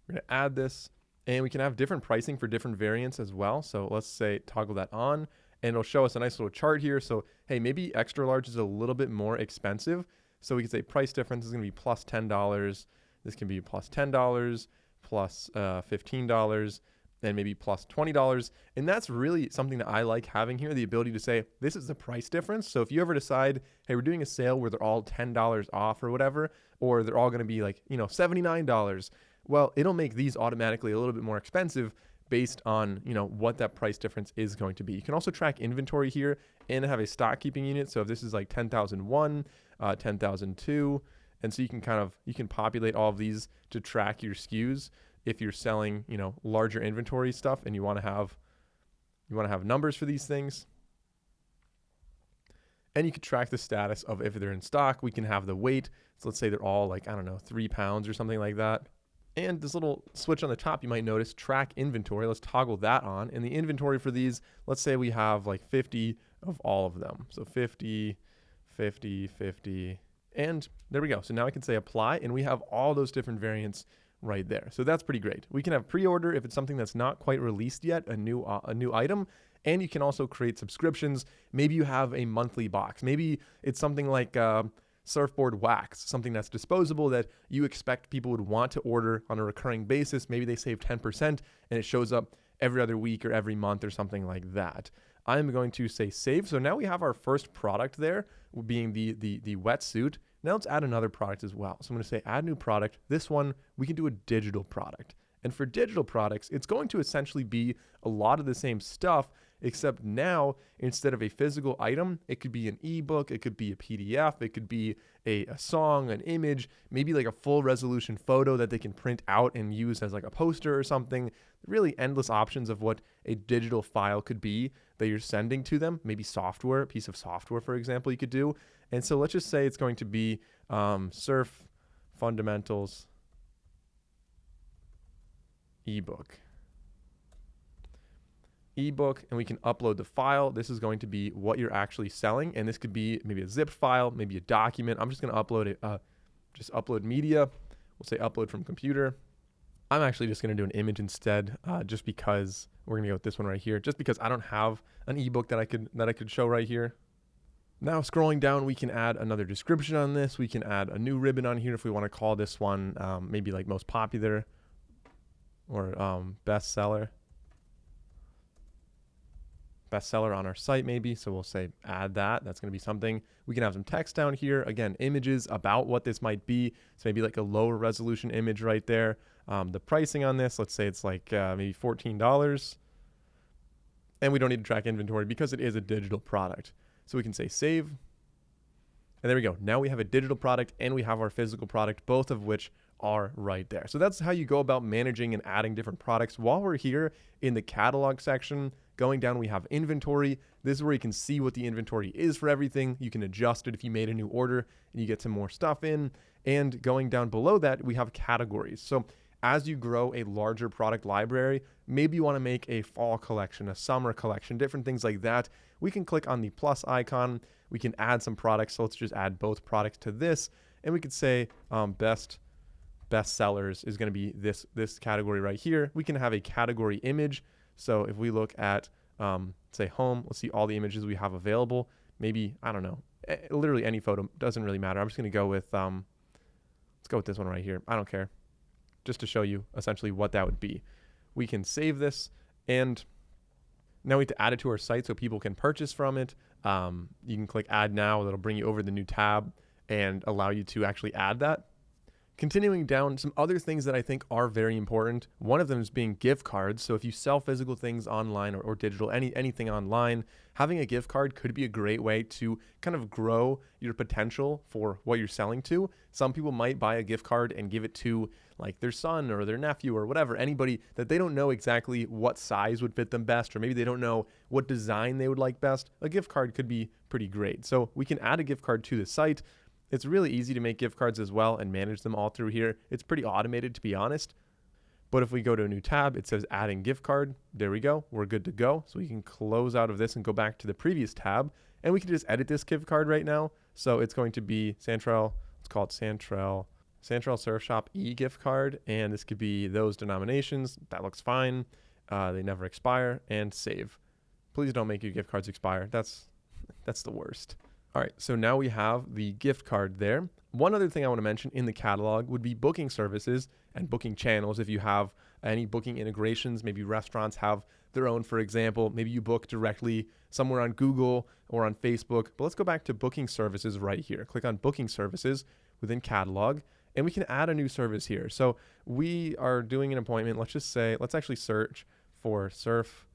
We're going to add this, and we can have different pricing for different variants as well. So let's say toggle that on, and it'll show us a nice little chart here. So hey, maybe extra large is a little bit more expensive. So we could say price difference is going to be plus $10. This can be plus $10, plus $15, and maybe plus $20. And that's really something that I like having here, the ability to say, this is the price difference. So if you ever decide, hey, we're doing a sale where they're all $10 off or whatever, or they're all going to be like, $79, well, it'll make these automatically a little bit more expensive based on, what that price difference is going to be. You can also track inventory here and have a stock keeping unit. So if this is like 10,001, 10,002, and so you can populate all of these to track your SKUs if you're selling, larger inventory stuff and you want to have numbers for these things. And you can track the status of if they're in stock. We can have the weight. So let's say they're all like, 3 pounds or something like that. And this little switch on the top, you might notice, track inventory. Let's toggle that on. And the inventory for these, let's say we have like 50 of all of them. So 50, 50, 50. And there we go. So now I can say apply, and we have all those different variants right there. So that's pretty great. We can have pre-order if it's something that's not quite released yet, a new item. And you can also create subscriptions. Maybe you have a monthly box. Maybe it's something like surfboard wax, something that's disposable that you expect people would want to order on a recurring basis. Maybe they save 10% and it shows up every other week or every month or something like that. I'm going to say save. So now we have our first product there, being the wetsuit. Now let's add another product as well. So I'm going to say add new product. This one, we can do a digital product. And for digital products, it's going to essentially be a lot of the same stuff, except now instead of a physical item, it could be an ebook, it could be a PDF, it could be a song, an image, maybe like a full resolution photo that they can print out and use as like a poster or something. Really endless options of what a digital file could be that you're sending to them. Maybe software, a piece of software, for example, you could do. And so let's just say it's going to be Surf Fundamentals ebook. ebook, and we can upload the file. This is going to be what you're actually selling, and this could be maybe a zip file, maybe a document. I'm just going to upload it, just upload media. We'll say upload from computer. I'm actually just going to do an image instead, just because we're going to go with this one right here, just because I don't have an ebook that I could show right here. Now scrolling down, we can add another description on this. We can add a new ribbon on here if we want to call this one maybe like most popular or bestseller on our site maybe. So we'll say add that. That's going to be something. We can have some text down here. Again, images about what this might be. So maybe like a lower resolution image right there. The pricing on this, let's say it's like maybe $14. And we don't need to track inventory because it is a digital product. So we can say save. And there we go. Now we have a digital product and we have our physical product, both of which are right there. So that's how you go about managing and adding different products. While we're here in the catalog section, going down, we have inventory. This is where you can see what the inventory is for everything. You can adjust it if you made a new order and you get some more stuff in. And going down below that, we have categories. So as you grow a larger product library, maybe you want to make a fall collection, a summer collection, different things like that. We can click on the plus icon. We can add some products. So let's just add both products to this. And we could say best sellers is going to be this category right here. We can have a category image. So if we look at, say home, let's see all the images we have available. Maybe, I don't know, literally any photo, doesn't really matter. I'm just going to go with, let's go with this one right here. I don't care. Just to show you essentially what that would be. We can save this, and now we have to add it to our site so people can purchase from it. You can click add now. That'll bring you over the new tab and allow you to actually add that. Continuing down, some other things that I think are very important. One of them is being gift cards. So if you sell physical things online or digital, anything online, having a gift card could be a great way to kind of grow your potential for what you're selling to. Some people might buy a gift card and give it to like their son or their nephew or whatever, anybody that they don't know exactly what size would fit them best, or maybe they don't know what design they would like best. A gift card could be pretty great. So we can add a gift card to the site. It's really easy to make gift cards as well and manage them all through here. It's pretty automated, to be honest. But if we go to a new tab, it says adding gift card. There we go. We're good to go. So we can close out of this and go back to the previous tab. And we can just edit this gift card right now. So it's going to be Santrel. Let's call it Santrel Surf Shop e-gift card. And this could be those denominations. That looks fine. They never expire. And save. Please don't make your gift cards expire. That's the worst. All right, so now we have the gift card there. One other thing I want to mention in the catalog would be booking services and booking channels. If you have any booking integrations, maybe restaurants have their own, for example. Maybe you book directly somewhere on Google or on Facebook. But let's go back to booking services right here. Click on booking services within catalog, and we can add a new service here. So we are doing an appointment. Let's actually search for surf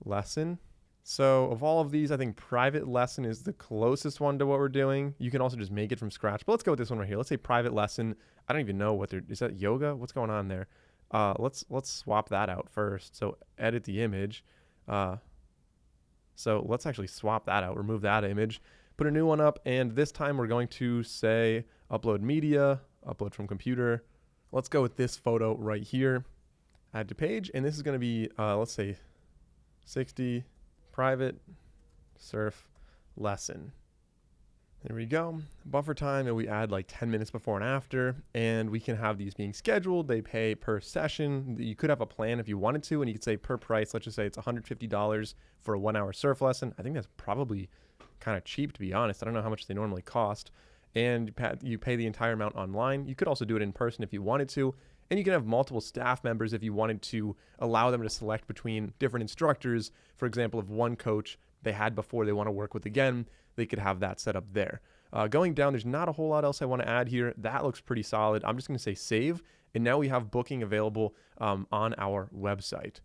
lesson. So of all of these, I think private lesson is the closest one to what we're doing. You can also just make it from scratch, but let's go with this one right here. Let's say private lesson. I don't even know is that yoga? What's going on there? Let's swap that out first. So edit the image. So let's actually swap that out, remove that image, put a new one up. And this time we're going to say upload media, upload from computer. Let's go with this photo right here, add to page. And this is going to be, let's say 60. Private surf lesson. There we go. Buffer time, and we add like 10 minutes before and after, and we can have these being scheduled. They pay per session. You could have a plan if you wanted to, and you could say per price. Let's just say it's $150 for a 1-hour surf lesson. I think that's probably kind of cheap, to be honest. I don't know how much they normally cost. And you pay the entire amount online. You could also do it in person if you wanted to. And you can have multiple staff members if you wanted to allow them to select between different instructors. For example, if one coach they had before they want to work with again, they could have that set up there. Going down, there's not a whole lot else I want to add here. That looks pretty solid. I'm just going to say save. And now we have booking available on our website.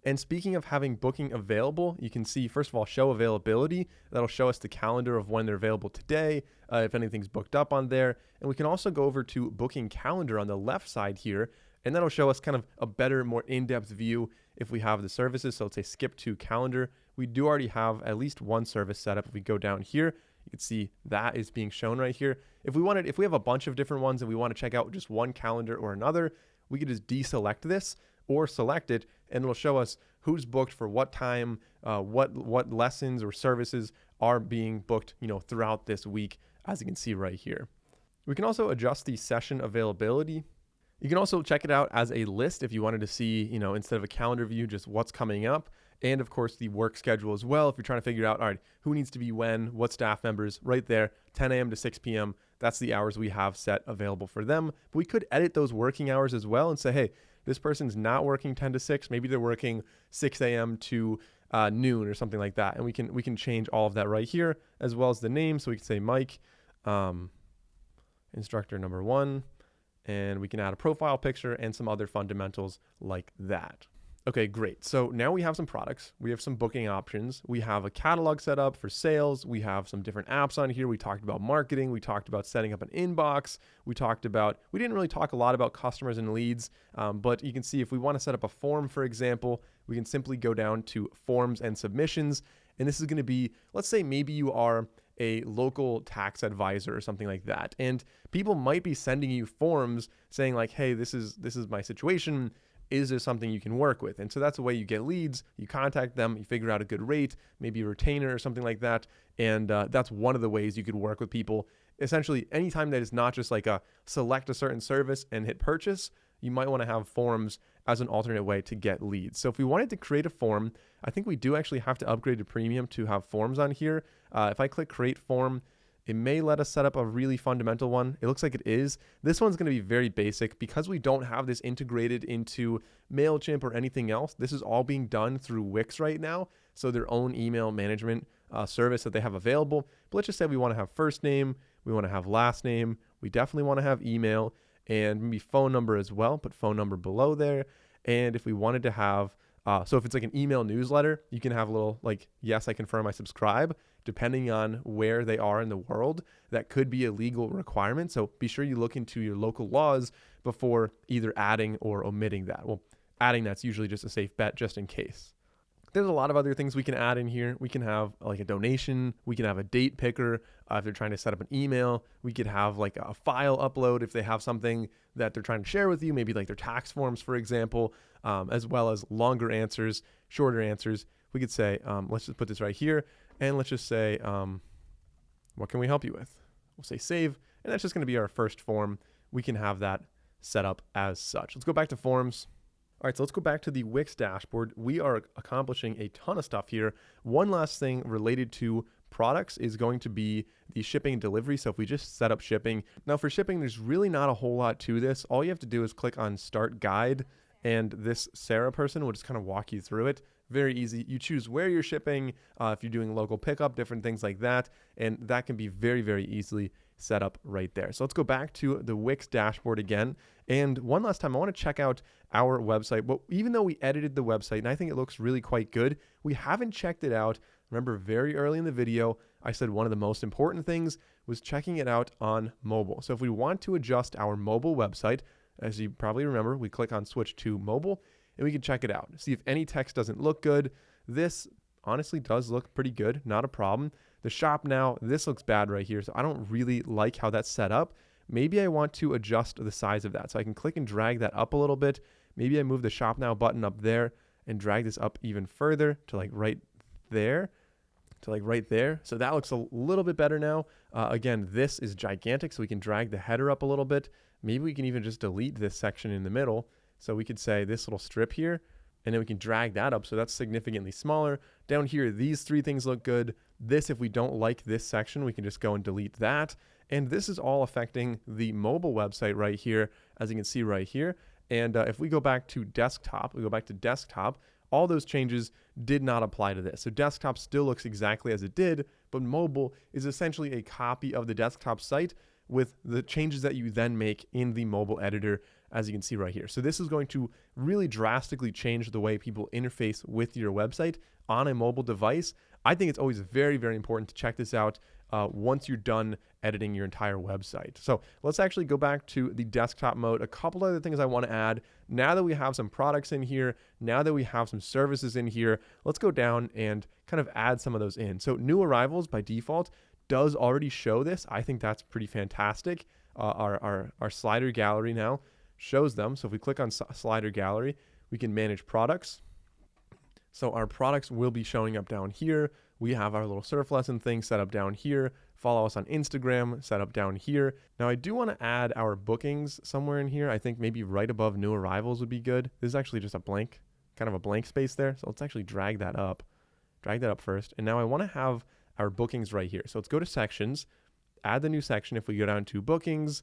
And speaking of having booking available, you can see, first of all, show availability. That'll show us the calendar of when they're available today, if anything's booked up on there. And we can also go over to booking calendar on the left side here, and that'll show us kind of a better, more in-depth view if we have the services. So let's say skip to calendar. We do already have at least one service set up. If we go down here, you can see that is being shown right here. If we have a bunch of different ones and we want to check out just one calendar or another, we could just deselect this. or select it, and it'll show us who's booked for what time, what lessons or services are being booked, throughout this week, as you can see right here. We can also adjust the session availability. You can also check it out as a list if you wanted to see, instead of a calendar view, just what's coming up. And of course, the work schedule as well. If you're trying to figure out, all right, who needs to be when, what staff members, right there, 10 a.m. to 6 p.m. That's the hours we have set available for them. But we could edit those working hours as well and say, hey, this person's not working 10 to 6. Maybe they're working 6 a.m. to noon or something like that. And we can change all of that right here, as well as the name. So we can say Mike, instructor number 1, and we can add a profile picture and some other fundamentals like that. Okay, great. So now we have some products. We have some booking options. We have a catalog set up for sales. We have some different apps on here. We talked about marketing. We talked about setting up an inbox. We didn't really talk a lot about customers and leads, but you can see if we want to set up a form, for example, we can simply go down to forms and submissions. And this is going to be, let's say maybe you are a local tax advisor or something like that. And people might be sending you forms saying like, hey, this is my situation. Is there something you can work with? And so that's the way you get leads. You contact them, you figure out a good rate, maybe a retainer or something like that. And that's one of the ways you could work with people. Essentially, anytime that is not just like select a certain service and hit purchase, you might want to have forms as an alternate way to get leads. So if we wanted to create a form, I think we do actually have to upgrade to premium to have forms on here. If I click create form, it may let us set up a really fundamental one. It looks like it is. This one's going to be very basic because we don't have this integrated into MailChimp or anything else. This is all being done through Wix right now. So their own email management service that they have available. But let's just say we want to have first name. We want to have last name. We definitely want to have email and maybe phone number as well. Put phone number below there. And if we wanted to have, so if it's like an email newsletter, you can have a little like, yes, I confirm I subscribe. Depending on where they are in the world, that could be a legal requirement. So be sure you look into your local laws before either adding or omitting that. Well, adding that's usually just a safe bet just in case. There's a lot of other things we can add in here. We can have like a donation. We can have a date picker if they're trying to set up an email. We could have like a file upload if they have something that they're trying to share with you, maybe like their tax forms, for example, as well as longer answers, shorter answers. We could say, let's just put this right here. And let's just say, what can we help you with? We'll say save, and that's just going to be our first form. We can have that set up as such. Let's go back to forms. All right, so let's go back to the Wix dashboard. We are accomplishing a ton of stuff here. One last thing related to products is going to be the shipping and delivery. So if we just set up shipping. Now for shipping, there's really not a whole lot to this. All you have to do is click on Start Guide, and this Sarah person will just kind of walk you through it. Very easy. You choose where you're shipping, if you're doing local pickup, different things like that. And that can be very, very easily set up right there. So let's go back to the Wix dashboard again. And one last time, I want to check out our website. But even though we edited the website, and I think it looks really quite good, we haven't checked it out. Remember, very early in the video, I said one of the most important things was checking it out on mobile. So if we want to adjust our mobile website, as you probably remember, we click on switch to mobile, and we can check it out. See if any text doesn't look good. This honestly does look pretty good, not a problem. The shop now, this looks bad right here, so I don't really like how that's set up. Maybe I want to adjust the size of that. So I can click and drag that up a little bit. Maybe I move the shop now button up there and drag this up even further to like right there. So that looks a little bit better now. Again, this is gigantic, so we can drag the header up a little bit. Maybe we can even just delete this section in the middle. So we could say this little strip here, and then we can drag that up. So that's significantly smaller. Down here, these three things look good. This, if we don't like this section, we can just go and delete that. And this is all affecting the mobile website right here, as you can see right here. And if we go back to desktop, all those changes did not apply to this. So desktop still looks exactly as it did, but mobile is essentially a copy of the desktop site with the changes that you then make in the mobile editor, as you can see right here. So this is going to really drastically change the way people interface with your website on a mobile device. I think it's always very, very important to check this out once you're done editing your entire website. So let's actually go back to the desktop mode. A couple other things I want to add. Now that we have some products in here, now that we have some services in here, let's go down and kind of add some of those in. So new arrivals by default does already show this. I think that's pretty fantastic. Our slider gallery now shows them. So if we click on slider gallery, we can manage products. So our products will be showing up down here. We have our little surf lesson thing set up down here. Follow us on Instagram, set up down here. Now I do want to add our bookings somewhere in here. I think maybe right above new arrivals would be good. This is actually just a blank, kind of a blank space there. So let's actually drag that up first. And now I want to have our bookings right here. So let's go to sections, add the new section. If we go down to bookings,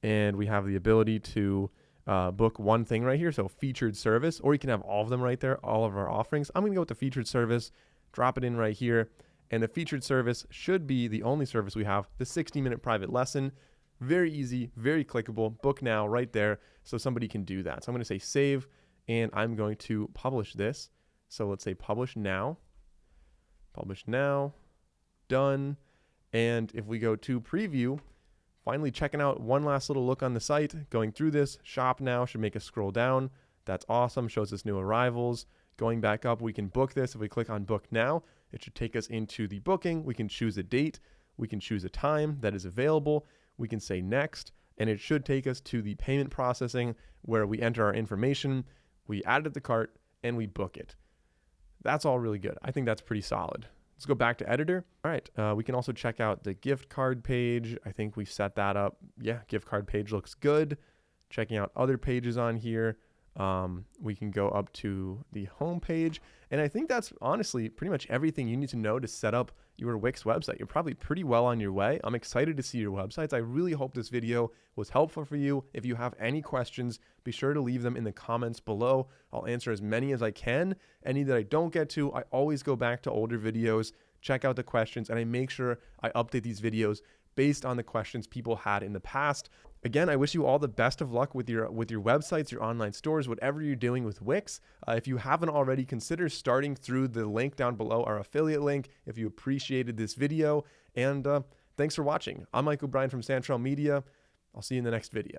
and we have the ability to book one thing right here. So featured service, or you can have all of them right there, all of our offerings. I'm going to go with the featured service, drop it in right here. And the featured service should be the only service we have, the 60-minute private lesson. Very easy, very clickable, book now right there. So somebody can do that. So I'm going to say save, and I'm going to publish this. So let's say publish now, done. And if we go to preview, finally checking out one last little look on the site, going through this, shop now should make us scroll down. That's awesome, shows us new arrivals. Going back up, we can book this. If we click on book now, it should take us into the booking. We can choose a date. We can choose a time that is available. We can say next, and it should take us to the payment processing where we enter our information, we add it to the cart, and we book it. That's all really good. I think that's pretty solid. Let's go back to editor. All right, we can also check out the gift card page. I think we set that up. Yeah, gift card page looks good. Checking out other pages on here. We can go up to the home page, and I think that's honestly pretty much everything you need to know to set up your Wix website. You're probably pretty well on your way. I'm excited to see your websites. I really hope this video was helpful for you. If you have any questions, be sure to leave them in the comments below. I'll answer as many as I can. Any that I don't get to, I always go back to older videos, check out the questions, and I make sure I update these videos based on the questions people had in the past. Again, I wish you all the best of luck with your websites, your online stores, whatever you're doing with Wix. If you haven't already, consider starting through the link down below, our affiliate link, if you appreciated this video. And thanks for watching. I'm Mike O'Brien from Santrel Media. I'll see you in the next video.